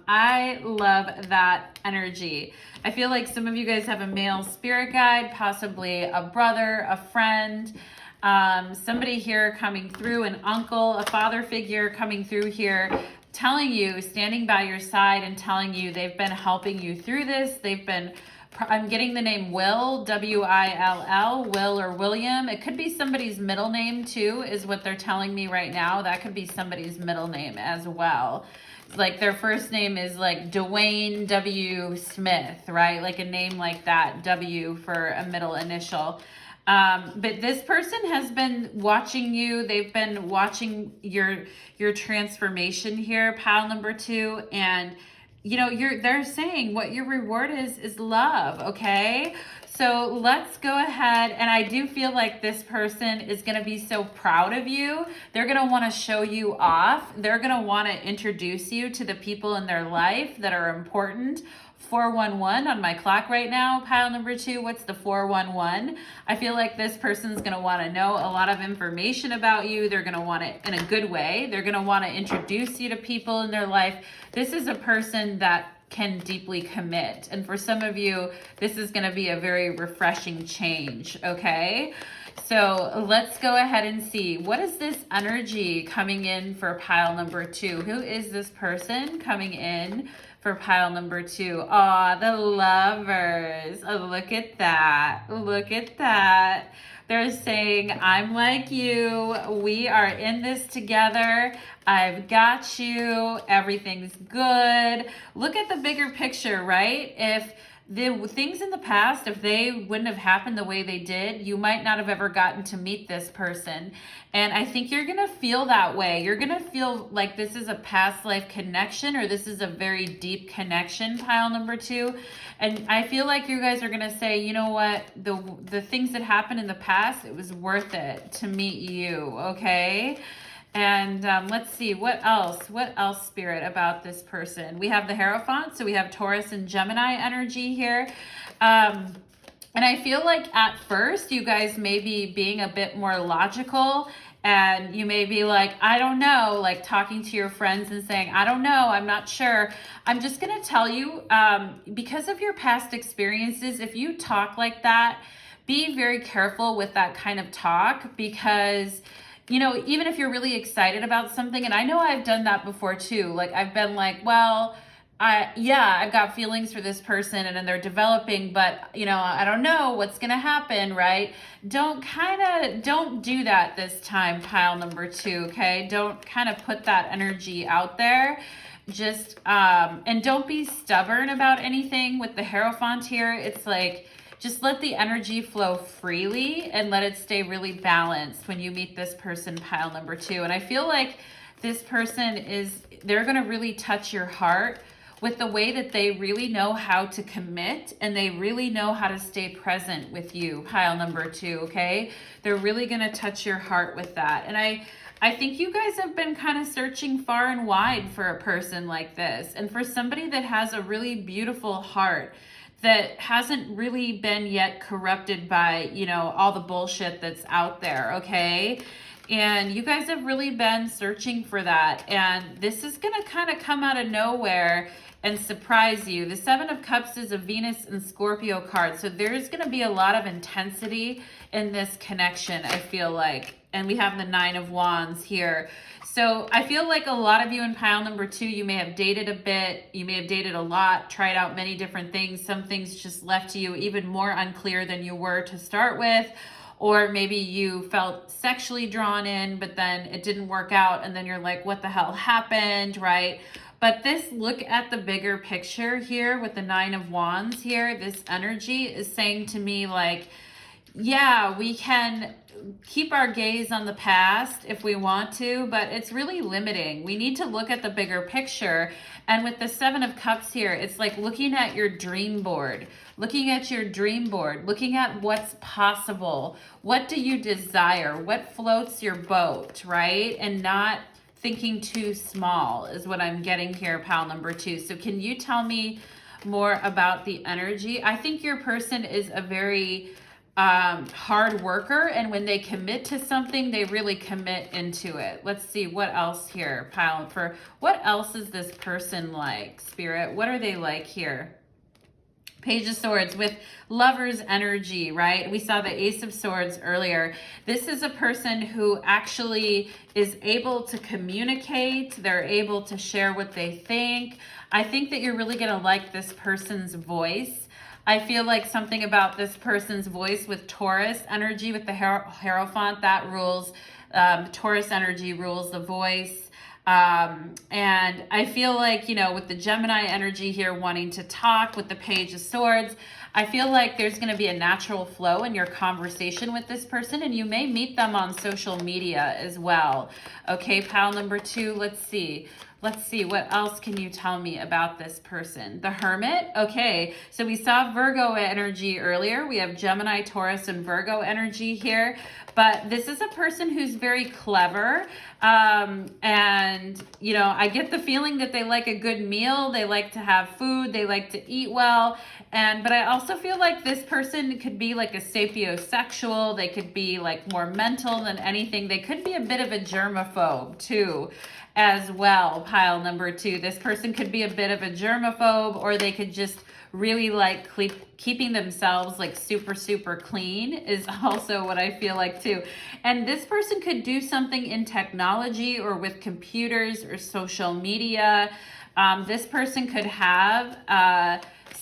I love that energy. I feel like some of you guys have a male spirit guide, possibly a brother, a friend, somebody here coming through, an uncle, a father figure coming through here, telling you, standing by your side and telling you they've been helping you through this. They've been, I'm getting the name Will, W-I-L-L, Will or William. It could be somebody's middle name too, is what they're telling me right now. That could be somebody's middle name as well. Like, their first name is like Dwayne W. Smith, right? Like a name like that, W for a middle initial. But this person has been watching you. They've been watching your transformation here, pile number 2. And you know, they're saying what your reward is love, okay? So let's go ahead, and I do feel like this person is going to be so proud of you. They're going to want to show you off. They're going to want to introduce you to the people in their life that are important. 411 on my clock right now, pile number 2. What's the 411? I feel like this person's going to want to know a lot of information about you. They're going to want it in a good way. They're going to want to introduce you to people in their life. This is a person that can deeply commit. And for some of you, this is going to be a very refreshing change, okay? So let's go ahead and see. What is this energy coming in for pile number 2? Who is this person coming in for pile number 2? Aw, the lovers. Oh, look at that. Look at that. They're saying, I'm like you. We are in this together. I've got you. Everything's good. Look at the bigger picture, right? If the things in the past, if they wouldn't have happened the way they did, you might not have ever gotten to meet this person. And I think you're going to feel that way. You're going to feel like this is a past life connection, or this is a very deep connection, pile number 2. And I feel like you guys are going to say, you know what, the things that happened in the past, it was worth it to meet you, okay? And let's see, what else, Spirit, about this person? We have the Hierophant, so we have Taurus and Gemini energy here. And I feel like at first you guys may be being a bit more logical, and you may be like, I don't know, like talking to your friends and saying, I don't know, I'm not sure. I'm just going to tell you, because of your past experiences, if you talk like that, be very careful with that kind of talk, because you know, even if you're really excited about something, and I know I've done that before too. Like, I've been like, well, I've got feelings for this person and then they're developing, but you know, I don't know what's going to happen, right? Don't do that this time, pile number 2. Okay. Don't kind of put that energy out there. Just, and don't be stubborn about anything with the Hierophant here. It's like, just let the energy flow freely and let it stay really balanced when you meet this person, pile number 2. And I feel like this person they're going to really touch your heart with the way that they really know how to commit, and they really know how to stay present with you, pile number 2, okay? They're really going to touch your heart with that. And I think you guys have been kind of searching far and wide for a person like this, and for somebody that has a really beautiful heart, that hasn't really been yet corrupted by, you know, all the bullshit that's out there, okay? And you guys have really been searching for that. And this is going to kind of come out of nowhere and surprise you. The 7 of Cups is a Venus and Scorpio card. So there's going to be a lot of intensity in this connection, I feel like. And we have the 9 of Wands here. So I feel like a lot of you in pile number 2, you may have dated a bit, you may have dated a lot, tried out many different things. Some things just left you even more unclear than you were to start with. or maybe you felt sexually drawn in, but then it didn't work out, and then you're like, what the hell happened, right? But this, look at the bigger picture here with the Nine of Wands here. This energy is saying to me, like, yeah, we can keep our gaze on the past if we want to, but it's really limiting. We need to look at the bigger picture. And with the Seven of Cups here, it's like looking at your dream board, looking at your dream board, looking at what's possible. What do you desire? What floats your boat, right? And not thinking too small is what I'm getting here, pile number 2. So can you tell me more about the energy? I think your person is a very hard worker, and when they commit to something, they really commit into it. Let's see what else here, pile for what else is this person like, Spirit? What are they like here? Page of Swords with Lover's energy, right? We saw the Ace of Swords earlier. This is a person who actually is able to communicate. They're able to share what they think. I think that you're really going to like this person's voice. I feel like something about this person's voice with Taurus energy, with the Hierophant, that rules. Taurus energy rules the voice. And I feel like, you know, with the Gemini energy here wanting to talk, with the Page of Swords, I feel like there's going to be a natural flow in your conversation with this person, and you may meet them on social media as well. Okay, pile number 2, let's see. Let's see, what else can you tell me about this person? The Hermit, okay. So we saw Virgo energy earlier. We have Gemini, Taurus, and Virgo energy here. But this is a person who's very clever. And, you know, I get the feeling that they like a good meal. They like to have food. They like to eat well. But I also feel like this person could be like a sapiosexual. They could be like more mental than anything. They could be a bit of a germaphobe too, as well, pile number 2. This person could be a bit of a germaphobe, or they could just really like keeping themselves like super, super clean is also what I feel like too. And this person could do something in technology or with computers or social media. This person could have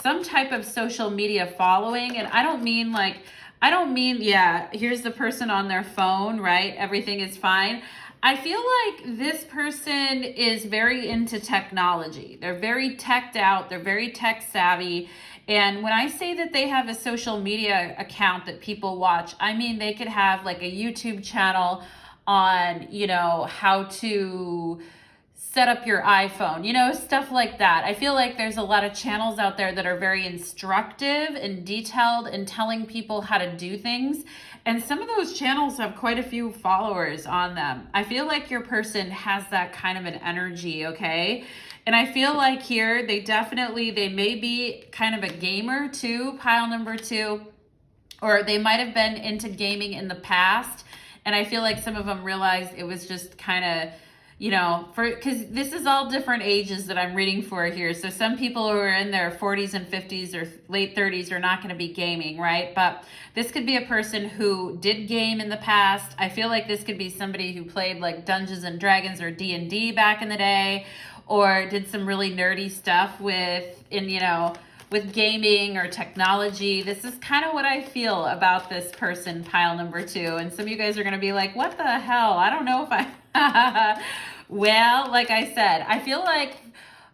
some type of social media following. And I don't mean, yeah, here's the person on their phone, right? Everything is fine. I feel like this person is very into technology. They're very teched out. They're very tech savvy. And when I say that they have a social media account that people watch, I mean they could have like a YouTube channel on, you know, how to set up your iPhone, you know, stuff like that. I feel like there's a lot of channels out there that are very instructive and detailed and telling people how to do things. And some of those channels have quite a few followers on them. I feel like your person has that kind of an energy, okay? And I feel like here, they may be kind of a gamer too, pile number 2, or they might have been into gaming in the past. And I feel like some of them realized it was just kind of, you know, because this is all different ages that I'm reading for here. So some people who are in their 40s and 50s or late 30s are not going to be gaming, right? But this could be a person who did game in the past. I feel like this could be somebody who played like Dungeons and Dragons or D&D back in the day, or did some really nerdy stuff with gaming or technology. This is kind of what I feel about this person, pile number 2. And some of you guys are going to be like, what the hell? I don't know if I... Well, like I said, I feel like,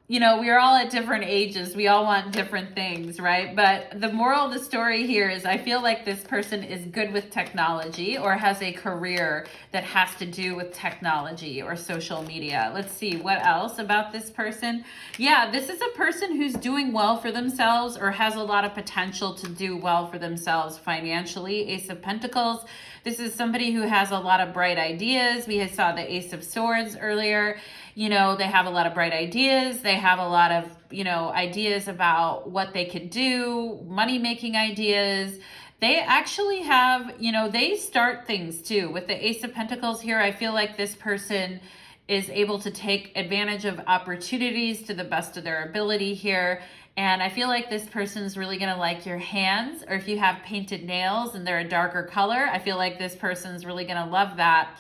you know, we're all at different ages. We all want different things, right? But the moral of the story here is I feel like this person is good with technology or has a career that has to do with technology or social media. Let's see what else about this person. Yeah, this is a person who's doing well for themselves or has a lot of potential to do well for themselves financially. Ace of Pentacles. This is somebody who has a lot of bright ideas. We saw the Ace of Swords earlier. You know, they have a lot of bright ideas. They have a lot of, you know, ideas about what they could do, money-making ideas. They actually have, you know, they start things too. With the Ace of Pentacles here, I feel like this person is able to take advantage of opportunities to the best of their ability here. And I feel like this person's really going to like your hands, or if you have painted nails and they're a darker color, I feel like this person's really going to love that.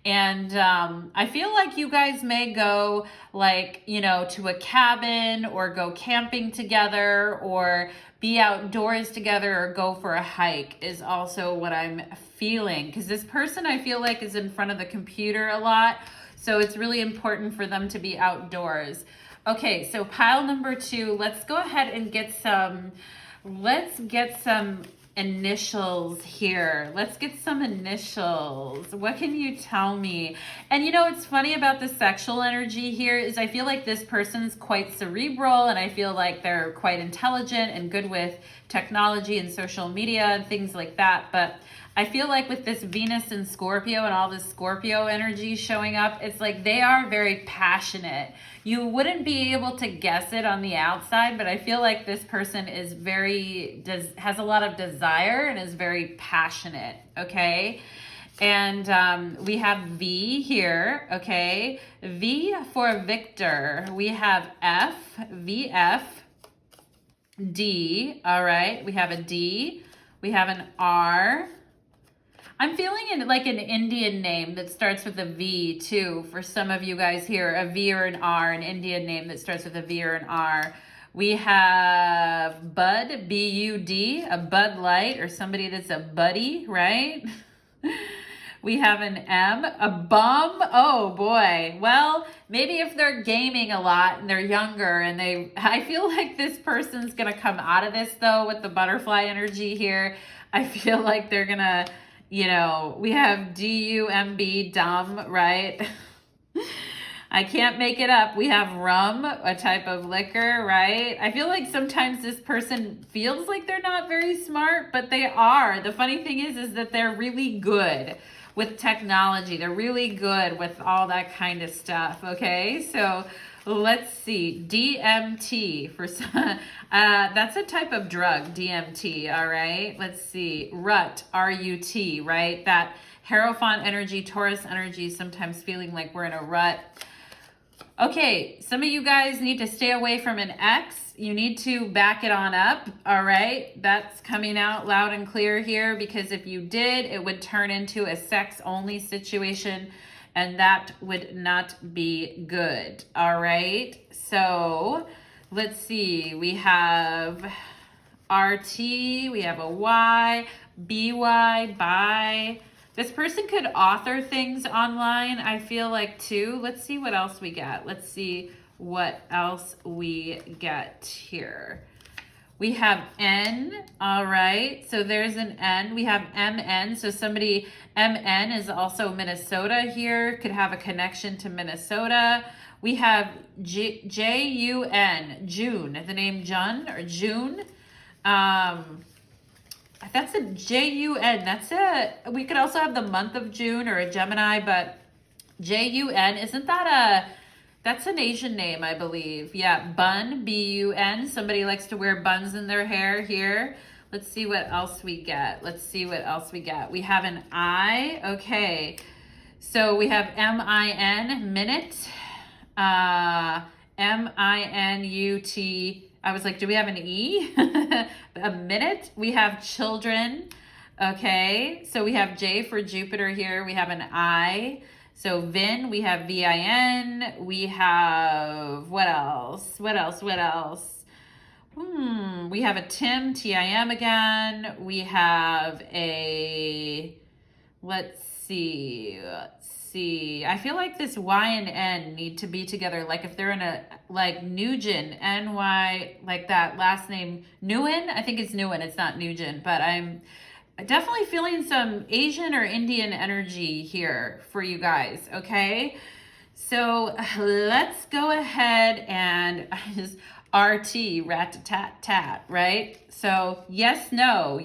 And I feel like you guys may go like, you know, to a cabin or go camping together, or be outdoors together or go for a hike is also what I'm feeling. Because this person, I feel like, is in front of the computer a lot. So it's really important for them to be outdoors. Okay, so pile number 2, let's go ahead and get some initials here. Let's get some initials. What can you tell me? And you know what's funny about the sexual energy here is I feel like this person's quite cerebral, and I feel like they're quite intelligent and good with technology and social media and things like that. But I feel like with this Venus and Scorpio and all this Scorpio energy showing up, it's like they are very passionate. You wouldn't be able to guess it on the outside, but I feel like this person is has a lot of desire and is very passionate, okay? And we have V here, okay? V for Victor. We have F, VF, D, all right? We have a D. We have an R. I'm feeling like an Indian name that starts with a V too. For some of you guys here, a V or an R, an Indian name that starts with a V or an R. We have Bud, B-U-D, a Bud Light, or somebody that's a buddy, right? We have an M, a bum. Oh boy. Well, maybe if they're gaming a lot and they're younger and I feel like this person's gonna come out of this though with the butterfly energy here. I feel like they're gonna, you know, we have D-U-M-B, dumb, right? I can't make it up. We have rum, a type of liquor, right? I feel like sometimes this person feels like they're not very smart, but they are. The funny thing is that they're really good with technology. They're really good with all that kind of stuff, okay? So let's see, DMT for some, that's a type of drug, DMT, all right? Let's see, rut, R-U-T, right? That Hierophant energy, Taurus energy, sometimes feeling like we're in a rut. Okay, some of you guys need to stay away from an X. You need to back it on up, all right? That's coming out loud and clear here, because if you did, it would turn into a sex-only situation, and that would not be good, all right? So let's see, we have RT, we have a Y, BY, bi. This person could author things online, I feel like, too. Let's see what else we get. Let's see what else we get here. We have N, all right. So there's an N. We have MN. So somebody, MN is also Minnesota here, could have a connection to Minnesota. We have J-U-N, June, the name Jun or June. That's a J-U-N. We could also have the month of June or a Gemini, but J-U-N, isn't that that's an Asian name, I believe. Yeah, bun, B-U-N. Somebody likes to wear buns in their hair here. Let's see what else we get. We have an I, okay. So we have M-I-N, minute, M-I-N-U-T. I was like, do we have an E? A minute. We have children. Okay. So we have J for Jupiter here. We have an I. So Vin, we have V-I-N. We have, what else? We have a Tim, T-I-M again. We have a, let's see. I feel like this Y and N need to be together. Like if they're in a, like Nugent, N-Y, like that last name, Nguyen. I think it's Nguyen, it's not Nugent, but I'm definitely feeling some Asian or Indian energy here for you guys, okay? So let's go ahead and just RT, rat-tat-tat, right? So yes, no,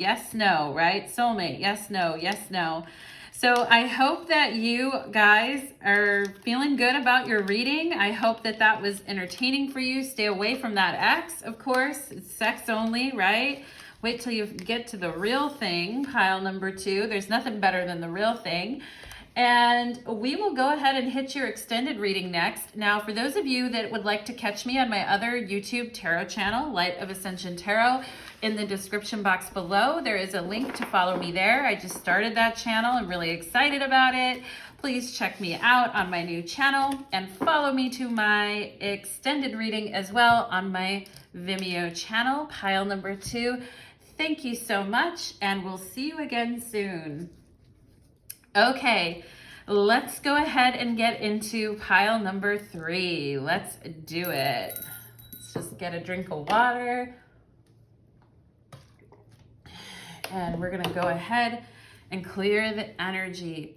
right? Soulmate, yes, no. So I hope that you guys are feeling good about your reading. I hope that that was entertaining for you. Stay away from that X, of course. It's sex only, right? Wait till you get to the real thing, pile number 2. There's nothing better than the real thing. And we will go ahead and hit your extended reading next. Now, for those of you that would like to catch me on my other YouTube tarot channel, Light of Ascension Tarot, in the description box below, there is a link to follow me there. I just started that channel. I'm really excited about it. Please check me out on my new channel and follow me to my extended reading as well on my Vimeo channel, pile number 2. Thank you so much, and we'll see you again soon. Okay, let's go ahead and get into pile number 3. Let's do it. Let's just get a drink of water. And we're gonna go ahead and clear the energy.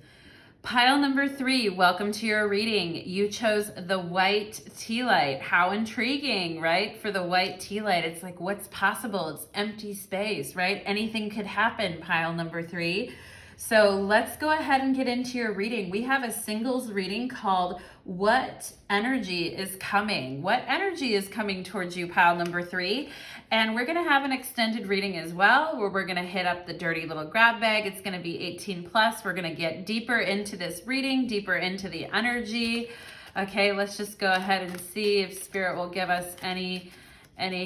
Pile number 3, welcome to your reading. You chose the white tea light. How intriguing, right? For the white tea light, it's like, what's possible? It's empty space, right? Anything could happen, pile number 3. So let's go ahead and get into your reading. We have a singles reading called What Energy is Coming? What energy is coming towards you, pile number 3? And we're gonna have an extended reading as well, where we're gonna hit up the dirty little grab bag. It's gonna be 18 plus. We're gonna get deeper into this reading, deeper into the energy. Okay, let's just go ahead and see if Spirit will give us any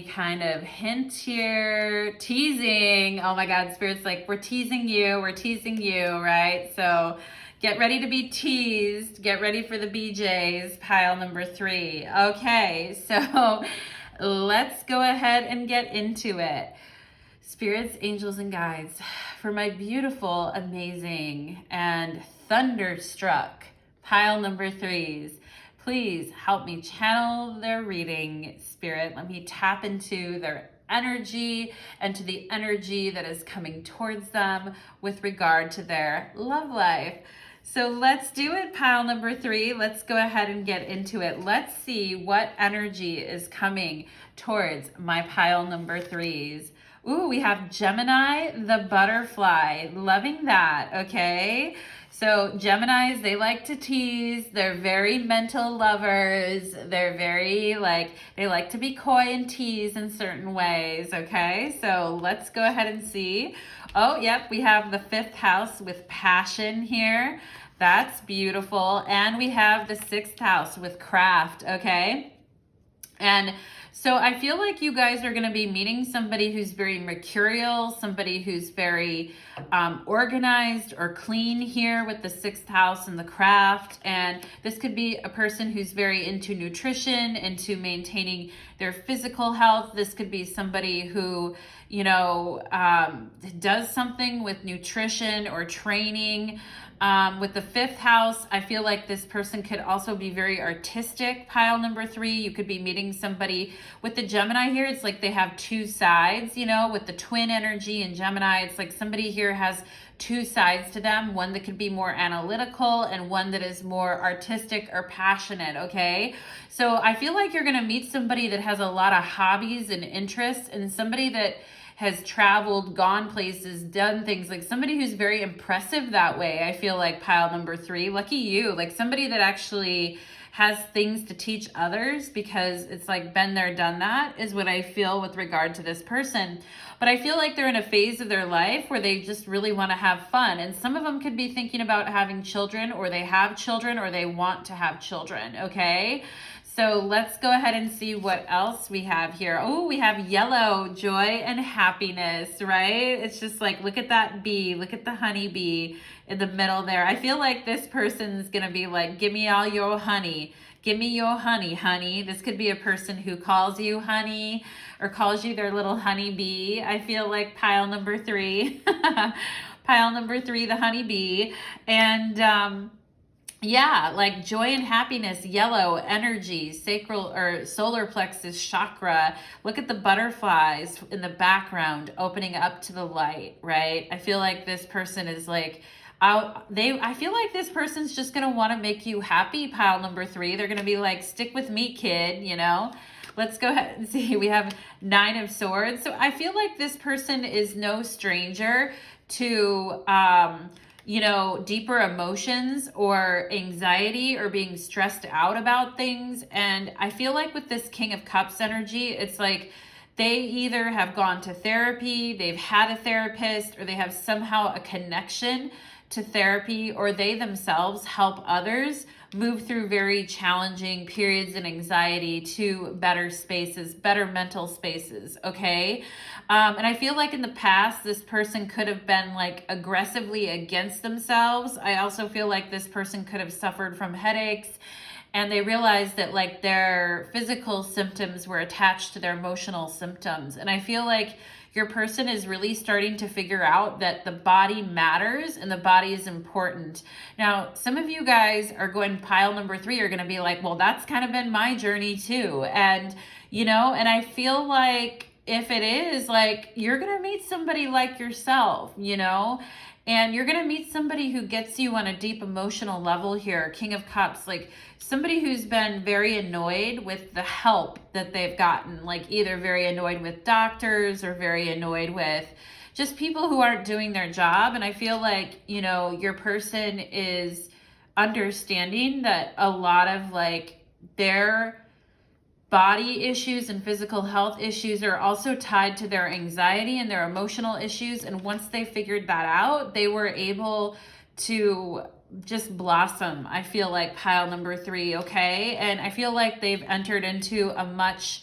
kind of hint here. Teasing. Oh my God, Spirit's like, we're teasing you, right? So get ready to be teased. Get ready for the BJs, pile number 3. Okay, so let's go ahead and get into it. Spirits, angels, and guides, for my beautiful, amazing, and thunderstruck pile number 3s, please help me channel their reading, Spirit. Let me tap into their energy and to the energy that is coming towards them with regard to their love life. So let's do it, pile number 3. Let's go ahead and get into it. Let's see what energy is coming towards my pile number 3s. Ooh, we have Gemini, the butterfly. Loving that, okay? So Geminis, they like to tease. They're very mental lovers. They're very they like to be coy and tease in certain ways, okay? So let's go ahead and see. Oh, yep, we have the 5th house with passion here. That's beautiful. And we have the 6th house with craft, okay? And so I feel like you guys are going to be meeting somebody who's very mercurial, somebody who's very organized or clean here with the 6th house and the craft. And this could be a person who's very into nutrition, into maintaining their physical health. This could be somebody who, you know, does something with nutrition or training. With the 5th house, I feel like this person could also be very artistic, pile number 3. You could be meeting somebody with the Gemini here. It's like they have 2 sides, you know, with the twin energy and Gemini. It's like somebody here has 2 sides to them, one that could be more analytical and one that is more artistic or passionate, okay? So I feel like you're going to meet somebody that has a lot of hobbies and interests, and somebody that has traveled, gone places, done things, like somebody who's very impressive that way. I feel like pile number 3, lucky you, like somebody that actually has things to teach others, because it's like been there, done that, is what I feel with regard to this person. But I feel like they're in a phase of their life where they just really want to have fun. And some of them could be thinking about having children, or they have children, or they want to have children, okay? So let's go ahead and see what else we have here. Oh, we have yellow, joy and happiness, right? It's just like, look at that bee. Look at the honey bee in the middle there. I feel like this person's going to be like, give me all your honey. Give me your honey, honey. This could be a person who calls you honey or calls you their little honey bee. I feel like pile number 3. Pile number 3, the honey bee. And, yeah, like joy and happiness, yellow, energy, sacral or solar plexus chakra. Look at the butterflies in the background opening up to the light, right? I feel like this person is like I feel like this person's just going to want to make you happy, pile number 3. They're going to be like, stick with me, kid, you know? Let's go ahead and see. We have 9 of Swords. So I feel like this person is no stranger to you know, deeper emotions or anxiety or being stressed out about things. And I feel like with this King of Cups energy, it's like they either have gone to therapy, they've had a therapist, or they have somehow a connection to therapy, or they themselves help others move through very challenging periods and anxiety to better spaces, better mental spaces, okay? And I feel like in the past, this person could have been like aggressively against themselves. I also feel like this person could have suffered from headaches and they realized that like their physical symptoms were attached to their emotional symptoms. And I feel like your person is really starting to figure out that the body matters and the body is important. Now, some of you guys are going pile number 3 are going to be like, well, that's kind of been my journey too. And, you know, and I feel like if it is, like, you're going to meet somebody like yourself, you know, and you're going to meet somebody who gets you on a deep emotional level here. King of Cups, like somebody who's been very annoyed with the help that they've gotten, like either very annoyed with doctors or very annoyed with just people who aren't doing their job. And I feel like, you know, your person is understanding that a lot of like their body issues and physical health issues are also tied to their anxiety and their emotional issues. And once they figured that out, they were able to just blossom. I feel like pile number 3, okay? And I feel like they've entered into a much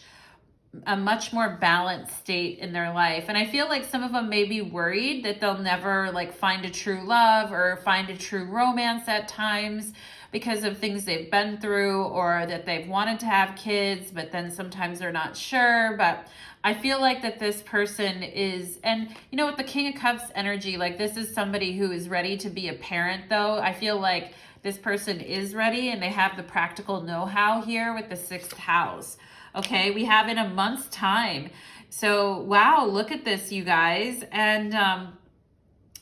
more balanced state in their life. And I feel like some of them may be worried that they'll never like find a true love or find a true romance at times, because of things they've been through, or that they've wanted to have kids, but then sometimes they're not sure. But I feel like that this person is, and you know, with the King of Cups energy, like this is somebody who is ready to be a parent though. I feel like this person is ready and they have the practical know-how here with the 6th house. Okay, we have in a month's time. So, wow, look at this, you guys. And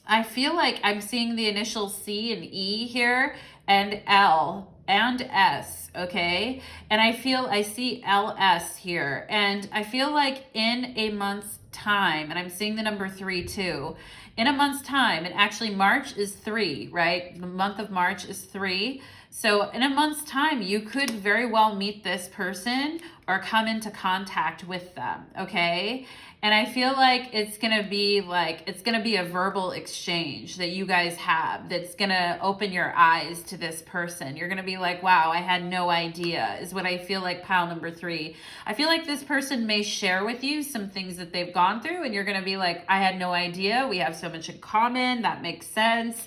I feel like I'm seeing the initial C and E here, and L and S, okay? And I see LS here. And I feel like in a month's time, and I'm seeing the number 3 too, in a month's time, and actually March is 3, right? The month of March is 3. So in a month's time, you could very well meet this person or come into contact with them, okay? And I feel like it's going to be a verbal exchange that you guys have that's going to open your eyes to this person. You're going to be like, wow, I had no idea, is what I feel like pile number 3. I feel like this person may share with you some things that they've gone through and you're going to be like, I had no idea. We have so much in common. That makes sense.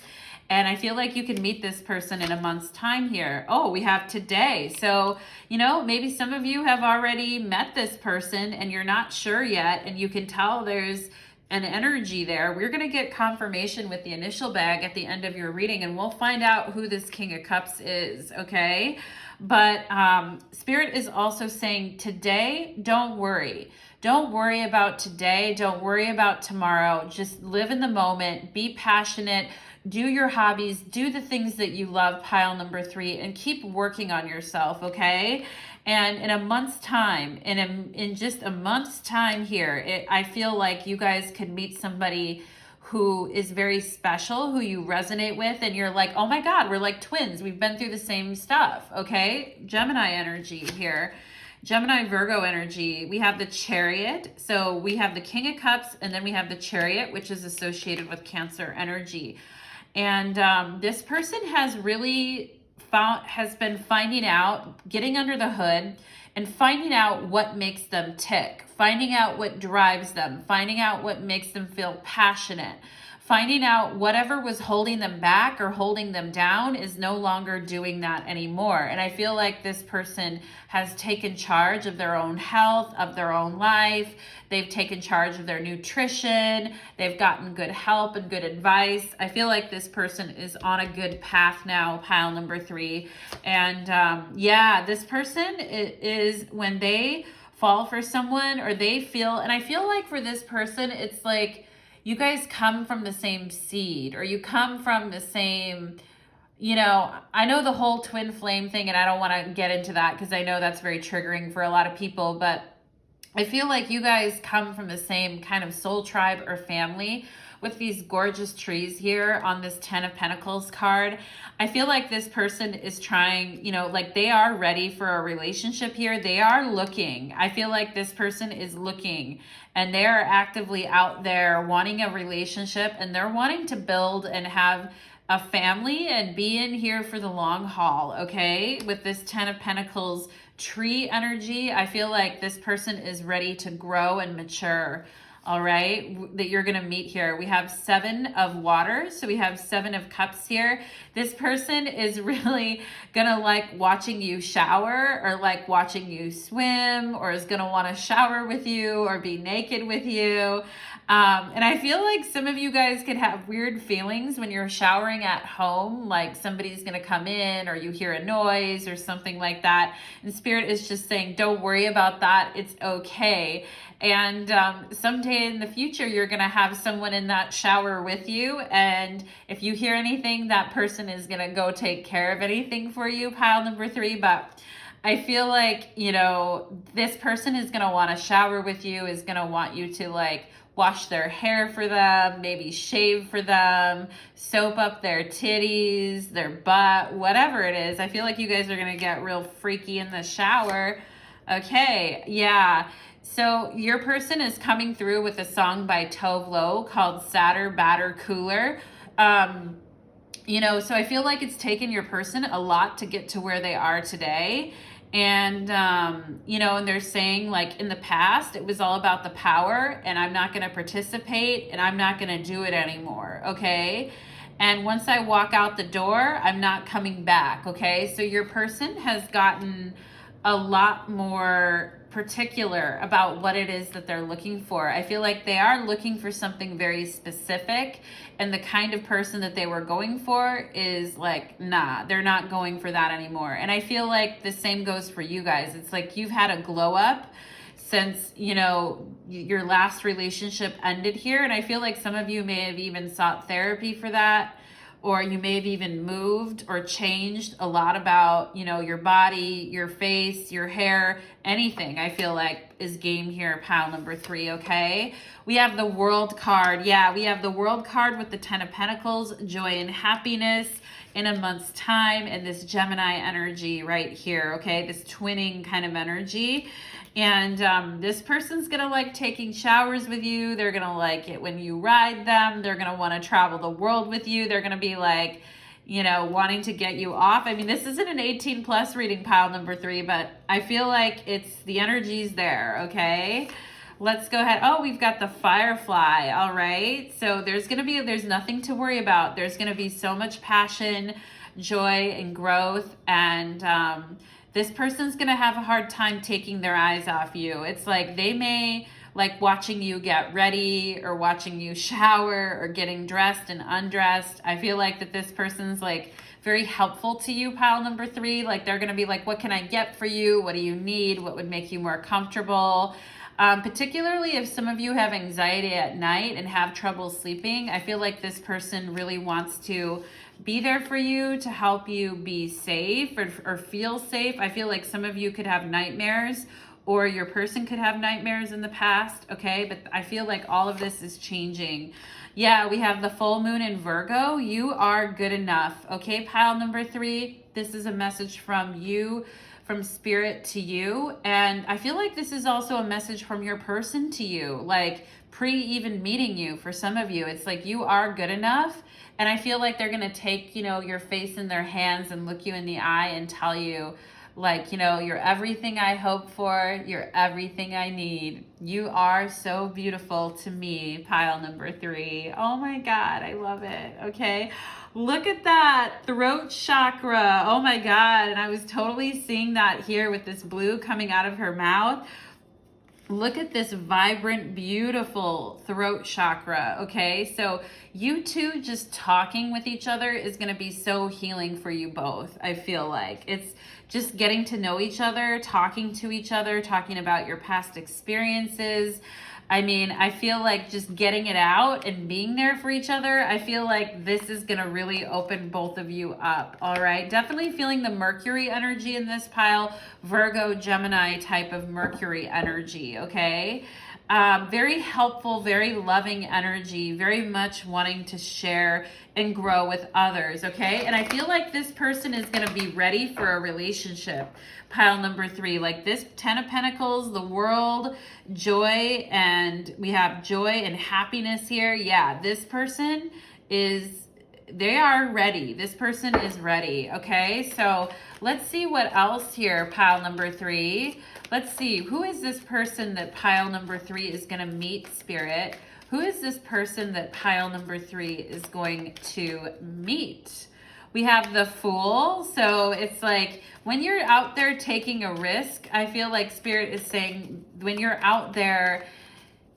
And I feel like you can meet this person in a month's time here. Oh, we have today. So, you know, maybe some of you have already met this person and you're not sure yet. And you can tell there's an energy there. We're going to get confirmation with the initial bag at the end of your reading. And we'll find out who this King of Cups is, okay? But Spirit is also saying today, don't worry. Don't worry about today. Don't worry about tomorrow. Just live in the moment. Be passionate. Do your hobbies, do the things that you love, pile number 3, and keep working on yourself, okay? And in a month's time, in just a month's time here, I feel like you guys could meet somebody who is very special, who you resonate with, and you're like, oh my God, we're like twins. We've been through the same stuff, okay? Gemini energy here. Gemini, Virgo energy. We have the Chariot. So we have the King of Cups, and then we have the Chariot, which is associated with Cancer energy. And this person has been finding out, getting under the hood and finding out what makes them tick, finding out what drives them, finding out what makes them feel passionate, finding out whatever was holding them back or holding them down is no longer doing that anymore. And I feel like this person has taken charge of their own health, of their own life. They've taken charge of their nutrition. They've gotten good help and good advice. I feel like this person is on a good path now, pile number 3. And yeah, this person is when they fall for someone or they feel, and I feel like for this person, it's like, you guys come from the same seed, or you come from the same, you know, I know the whole twin flame thing, and I don't want to get into that because I know that's very triggering for a lot of people, but I feel like you guys come from the same kind of soul tribe or family with these gorgeous trees here on this 10 of Pentacles card. I feel like this person is trying, you know, like they are ready for a relationship here. They are looking. I feel like this person is looking and they are actively out there wanting a relationship, and they're wanting to build and have a family and be in here for the long haul, okay? With this 10 of Pentacles tree energy, I feel like this person is ready to grow and mature. all right, that you're going to meet here. We have 7 of water, so we have 7 of cups here. This person is really going to like watching you shower, or like watching you swim, or is going to want to shower with you or be naked with you. And I feel like some of you guys could have weird feelings when you're showering at home, like somebody's going to come in, or you hear a noise or something like that. And Spirit is just saying, don't worry about that. It's okay. And someday in the future, you're going to have someone in that shower with you. And if you hear anything, that person is going to go take care of anything for you, pile number 3. But I feel like, you know, this person is going to want to shower with you, is going to want you to like wash their hair for them, maybe shave for them, soap up their titties, their butt, whatever it is. I feel like you guys are going to get real freaky in the shower. Okay, yeah. So your person is coming through with a song by Tove Lo called Sadder, Badder, Cooler. You know, so I feel like it's taken your person a lot to get to where they are today. And, you know, and they're saying like in the past, it was all about the power, and I'm not going to participate, and I'm not going to do it anymore. Okay. And once I walk out the door, I'm not coming back. Okay. So your person has gotten a lot more particular about what it is that they're looking for. I feel like they are looking for something very specific, and the kind of person that they were going for is like, nah, they're not going for that anymore. And I feel like the same goes for you guys. It's like you've had a glow up since, you know, your last relationship ended here. And I feel like some of you may have even sought therapy for that, or you may have even moved or changed a lot about, you know, your body, your face, your hair, anything I feel like is game here, pile number 3, okay? We have the World card. Yeah, we have the World card with the 10 of Pentacles, joy and happiness in a month's time, and this Gemini energy right here, okay? This twinning kind of energy. And this person's going to like taking showers with you. They're going to like it when you ride them. They're going to want to travel the world with you. They're going to be like, you know, wanting to get you off. I mean, this isn't an 18 plus reading, pile number 3, but I feel like it's the energy's there. Okay. Let's go ahead. Oh, we've got the Firefly. All right. So there's nothing to worry about. There's going to be so much passion, joy, and growth. And, this person's going to have a hard time taking their eyes off you. It's like they may like watching you get ready, or watching you shower, or getting dressed and undressed. I feel like that this person's like very helpful to you, pile number 3. Like they're going to be like, what can I get for you? What do you need? What would make you more comfortable? Particularly if some of you have anxiety at night and have trouble sleeping, I feel like this person really wants to be there for you, to help you be safe, or feel safe. I feel like some of you could have nightmares, or your person could have nightmares in the past, okay? But I feel like all of this is changing. Yeah, we have the full moon in Virgo. You are good enough, okay? Pile number 3, this is a message from you, from Spirit to you. And I feel like this is also a message from your person to you, like pre even meeting you. For some of you, it's like you are good enough. And I feel like they're going to take, you know, your face in their hands and look you in the eye and tell you, like, you know, you're everything I hope for. You're everything I need. You are so beautiful to me, pile number 3. Oh my God, I love it. Okay. Look at that throat chakra. Oh my God. And I was totally seeing that here with this blue coming out of her mouth. Look at this vibrant, beautiful throat chakra, okay? So you two just talking with each other is going to be so healing for you both, I feel like. It's just getting to know each other, talking to each other, talking about your past experiences. I mean, I feel like just getting it out and being there for each other, I feel like this is going to really open both of you up, all right? Definitely feeling the Mercury energy in this pile, Virgo, Gemini type of Mercury energy, okay? Very helpful, very loving energy, very much wanting to share and grow with others, okay? And I feel like this person is going to be ready for a relationship. Pile number 3, like this 10 of Pentacles, the world, joy, and we have joy and happiness here. Yeah, this person is they are ready. This person is ready. Okay, so let's see what else here, pile number 3. Let's see, who is this person that pile number 3 is going to meet, Spirit? Who is this person that pile number 3 is going to meet? We have the Fool. So it's like when you're out there taking a risk, I feel like Spirit is saying when you're out there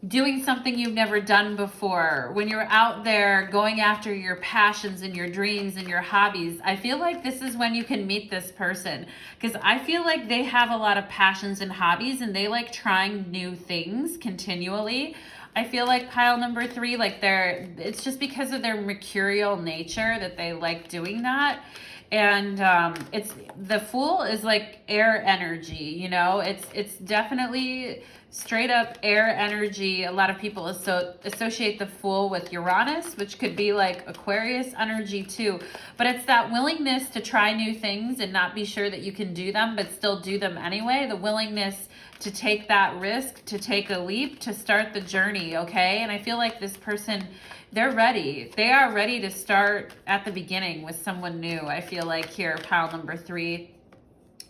doing something you've never done before, when you're out there going after your passions and your dreams and your hobbies, I feel like this is when you can meet this person, because I feel like they have a lot of passions and hobbies and they like trying new things continually. I feel like pile number 3, like it's just because of their mercurial nature that they like doing that. And it's the Fool is like air energy, you know, it's definitely straight up air energy. A lot of people associate the Fool with Uranus, which could be like Aquarius energy too. But it's that willingness to try new things and not be sure that you can do them, but still do them anyway. The willingness to take that risk, to take a leap, to start the journey, okay? And I feel like this person, they're ready. They are ready to start at the beginning with someone new. I feel like here, pile number 3.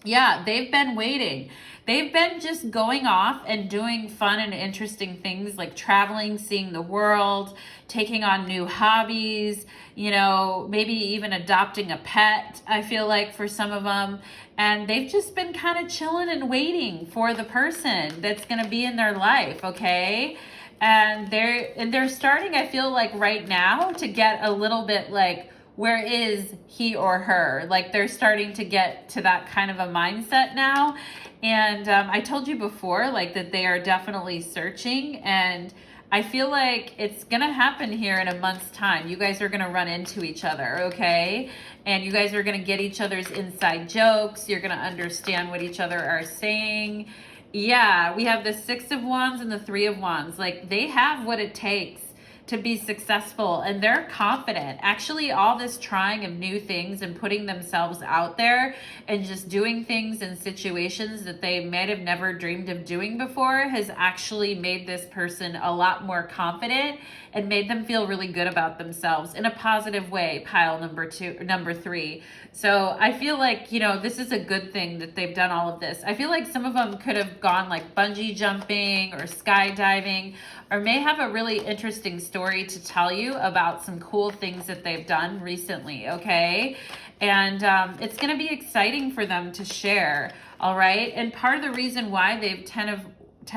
Yeah, they've been waiting. They've been just going off and doing fun and interesting things like traveling, seeing the world, taking on new hobbies, you know, maybe even adopting a pet, I feel like, for some of them. And they've just been kind of chilling and waiting for the person that's going to be in their life, okay? And they're starting, I feel like right now, to get a little bit like, where is he or her? Like they're starting to get to that kind of a mindset now. And I told you before, like that they are definitely searching, and I feel like it's going to happen here in a month's time. You guys are going to run into each other, okay? And you guys are going to get each other's inside jokes. You're going to understand what each other are saying. Yeah, we have the 6 of Wands and the 3 of Wands. Like they have what it takes to be successful, and they're confident. Actually, all this trying of new things and putting themselves out there and just doing things in situations that they might have never dreamed of doing before has actually made this person a lot more confident and made them feel really good about themselves in a positive way, pile number 3. So I feel like, you know, this is a good thing that they've done all of this. I feel like some of them could have gone like bungee jumping or skydiving, or may have a really interesting story to tell you about some cool things that they've done recently, okay? And it's going to be exciting for them to share, all right? And part of the reason why they've 10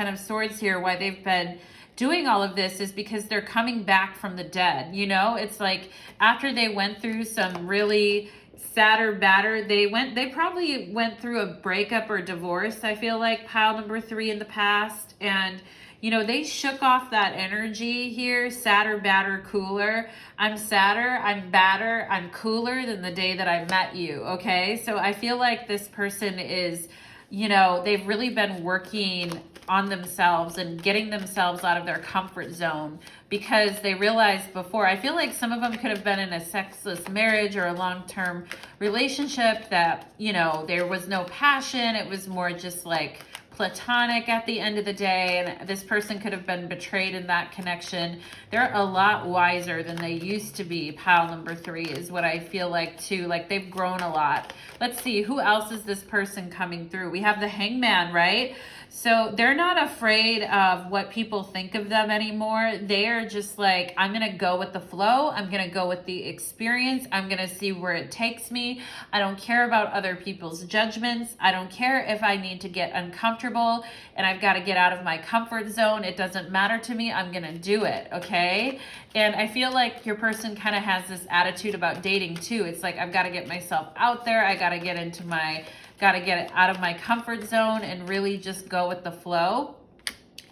of Swords here, why they've been doing all of this, is because they're coming back from the dead. You know, it's like after they went through some really sadder batter, they probably went through a breakup or divorce, I feel like, pile number 3, in the past. And you know, they shook off that energy here, sadder, badder, cooler. I'm sadder, I'm badder, I'm cooler than the day that I met you, okay? So I feel like this person is, you know, they've really been working on themselves and getting themselves out of their comfort zone, because they realized before, I feel like some of them could have been in a sexless marriage or a long-term relationship that, you know, there was no passion. It was more just like platonic at the end of the day, and this person could have been betrayed in that connection. They're a lot wiser than they used to be, pile number 3, is what I feel like too. Like they've grown a lot. Let's see, who else is this person coming through? We have the Hangman, right? So they're not afraid of what people think of them anymore. They're just like, I'm going to go with the flow. I'm going to go with the experience. I'm going to see where it takes me. I don't care about other people's judgments. I don't care if I need to get uncomfortable and I've got to get out of my comfort zone. It doesn't matter to me. I'm going to do it. Okay. And I feel like your person kind of has this attitude about dating too. It's like, I've got to get myself out there. I got to get it out of my comfort zone and really just go with the flow.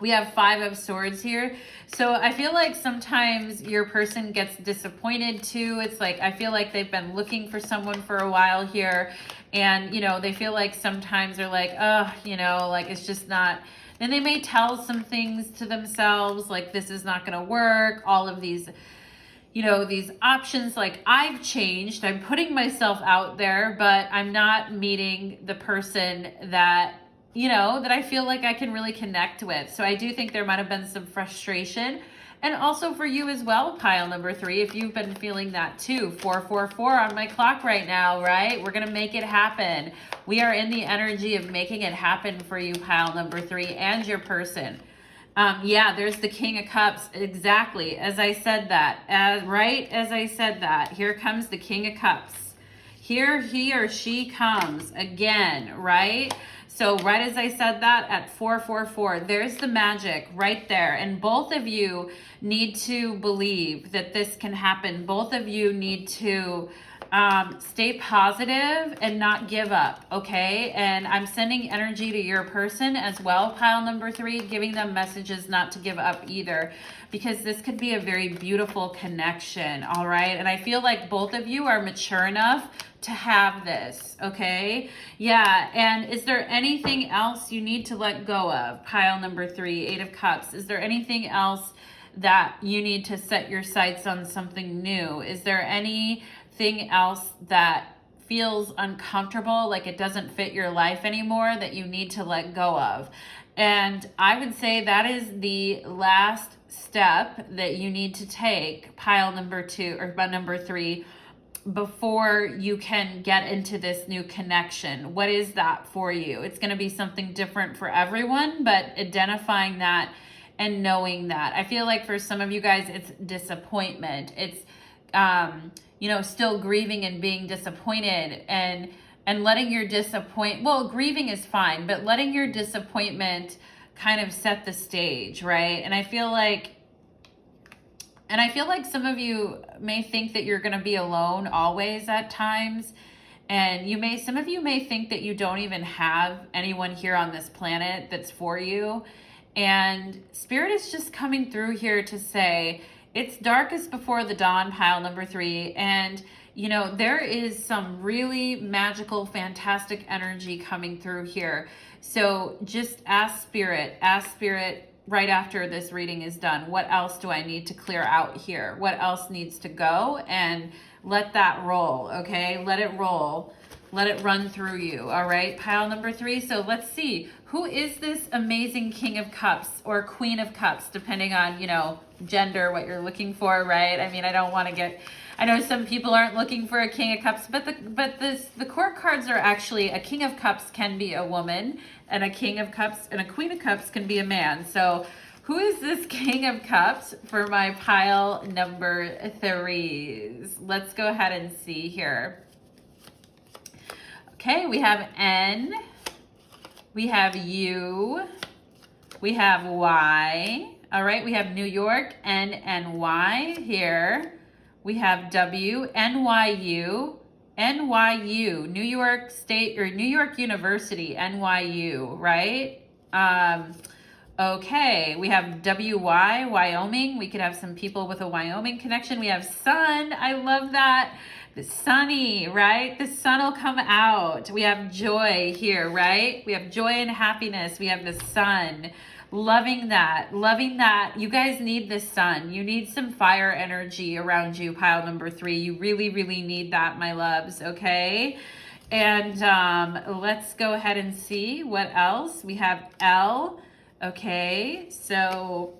We have 5 of Swords here. So I feel like sometimes your person gets disappointed too. It's like, I feel like they've been looking for someone for a while here. And, you know, they feel like sometimes they're like, oh, you know, like it's just not. And they may tell some things to themselves, like this is not going to work. All of these, you know, these options, like I've changed, I'm putting myself out there, but I'm not meeting the person that, you know, that I feel like I can really connect with. So I do think there might have been some frustration And also for you as well, pile number 3, if you've been feeling that too. 444 on my clock right now, right? We're going to make it happen. We are in the energy of making it happen for you, pile number 3, and your person. Yeah, there's the King of Cups. Exactly. As I said that, right as I said that, here comes the King of Cups. Here he or she comes again, right? So right as I said that at 444, there's the magic right there. And both of you need to believe that this can happen. Both of you need to stay positive and not give up, okay? And I'm sending energy to your person as well, pile number 3, giving them messages not to give up either, because this could be a very beautiful connection, all right? And I feel like both of you are mature enough to have this, okay? Yeah, and is there anything else you need to let go of? Pile number 3, 8 of Cups. Is there anything else that you need to set your sights on something new? Is there anything else that feels uncomfortable, like it doesn't fit your life anymore, that you need to let go of? And I would say that is the last step that you need to take, pile number 2 or number 3, before you can get into this new connection. What is that for you? It's going to be something different for everyone, but identifying that and knowing that. I feel like for some of you guys, it's disappointment. It's, still grieving and being disappointed and letting your grieving is fine, but letting your disappointment kind of set the stage, right? And I feel like some of you may think that you're going to be alone always at times. And some of you may think that you don't even have anyone here on this planet that's for you. And Spirit is just coming through here to say, it's darkest before the dawn, pile number 3. And, there is some really magical, fantastic energy coming through here. So just ask Spirit right after this reading is done, what else do I need to clear out here? What else needs to go? And let that roll, okay? Let it roll. Let it run through you, all right? Pile number 3. So let's see. Who is this amazing King of Cups or Queen of Cups, depending on, gender, what you're looking for, right? I mean, I know some people aren't looking for a King of Cups, but the court cards are actually, a King of Cups can be a woman, and a King of Cups and a Queen of Cups can be a man. So who is this King of Cups for my pile number 3s? Let's go ahead and see here. Okay, we have N, we have U, we have Y. All right, we have New York, N and Y here. We have W, NYU, NYU, New York State or New York University, NYU, right? Okay, we have WY, Wyoming. We could have some people with a Wyoming connection. We have sun. I love that. The sunny, right? The sun will come out. We have joy here, right? We have joy and happiness. We have the sun. Loving that. You guys need the sun. You need some fire energy around you, pile number 3. You really, really need that, my loves, okay? And let's go ahead and see what else. We have L. Okay, so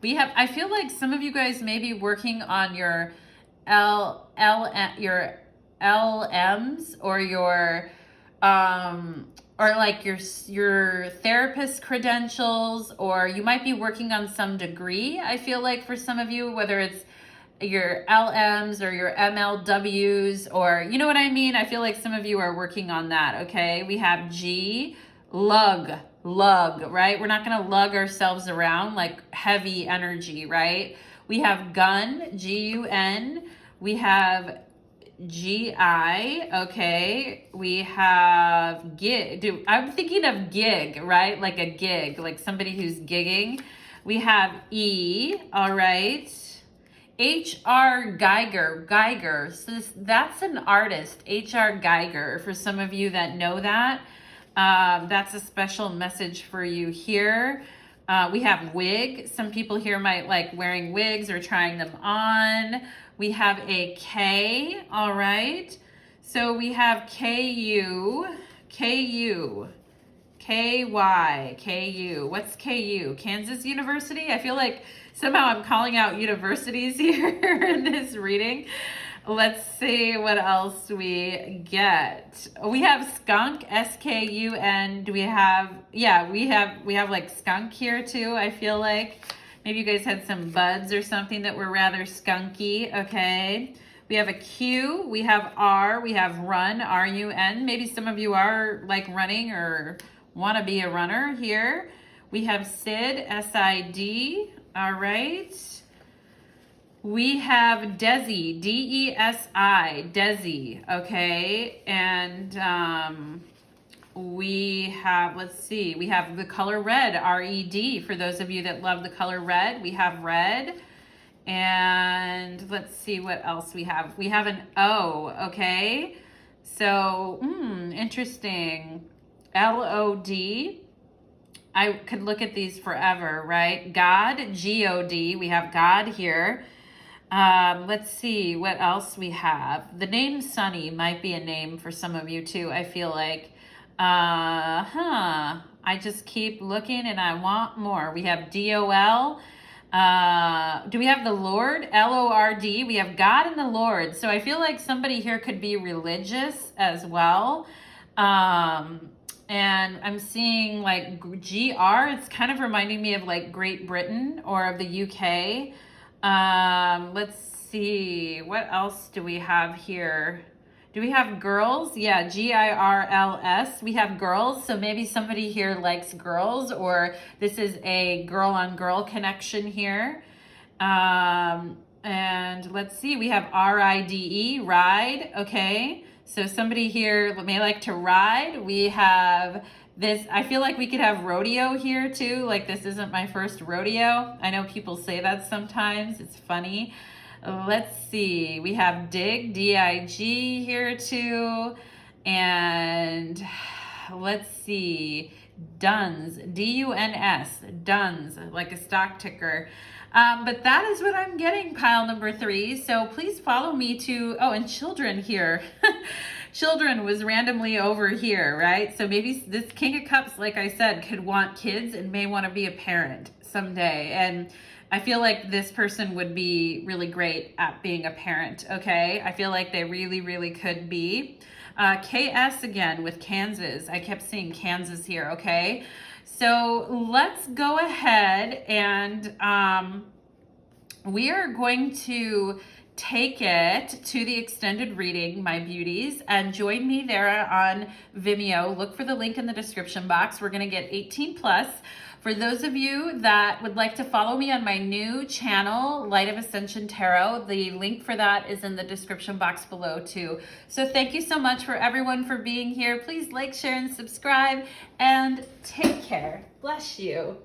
we have, I feel like some of you guys may be working on your your LMs or your or like your therapist credentials, or you might be working on some degree. I feel like for some of you, whether it's your LMs or your MLWs, or you know what I mean? I feel like some of you are working on that, okay? We have G, lug, right? We're not going to lug ourselves around like heavy energy, right? We have gun, G-U-N. We have G-I, okay. We have gig. I'm thinking of gig, right? Like a gig, like somebody who's gigging. We have E, all right. H.R. Geiger. So that's an artist, H.R. Geiger, for some of you that know that. That's a special message for you here. We have wig. Some people here might like wearing wigs or trying them on. We have a K, all right. So we have K-U. KYKU. What's KU? Kansas University? I feel like somehow I'm calling out universities here in this reading. Let's see what else we get. We have skunk, SKUN. Do we have, yeah, we have like skunk here too, I feel like. Maybe you guys had some buds or something that were rather skunky, okay. We have a Q, we have R, we have run, R-U-N. Maybe some of you are like running or want to be a runner here. We have Sid, S-I-D, all right. We have Desi, D-E-S-I, Desi, okay. And we have, let's see, we have the color red, R-E-D, for those of you that love the color red. We have red. And let's see what else we have. We have an O, okay? So, interesting. L-O-D. I could look at these forever, right? God, G-O-D. We have God here. Let's see what else we have. The name Sunny might be a name for some of you too, I feel like. I just keep looking and I want more. We have D-O-L. Do we have the Lord? L-O-R-D. We have God and the Lord. So I feel like somebody here could be religious as well. And I'm seeing like G-R. It's kind of reminding me of like Great Britain or of the UK. Let's see. What else do we have here? Do we have girls? Yeah, G-I-R-L-S. We have girls. So maybe somebody here likes girls, or this is a girl-on-girl connection here. And let's see. We have R-I-D-E, ride. Okay. So somebody here may like to ride. We have this. I feel like we could have rodeo here too. Like this isn't my first rodeo. I know people say that sometimes. It's funny. Let's see, we have dig, D-I-G here too, and let's see, duns, D-U-N-S, duns, like a stock ticker. But that is what I'm getting, pile number 3, so please follow me to, oh, and children here. Children was randomly over here, right? So maybe this King of Cups, like I said, could want kids and may want to be a parent someday, and I feel like this person would be really great at being a parent, okay? I feel like they really, really could be. KS again with Kansas. I kept seeing Kansas here, okay? So let's go ahead and we are going to take it to the extended reading, my beauties, and join me there on Vimeo. Look for the link in the description box. We're gonna get 18 plus. For those of you that would like to follow me on my new channel, Light of Ascension Tarot, the link for that is in the description box below too. So thank you so much for everyone for being here. Please like, share, and subscribe, and take care. Bless you.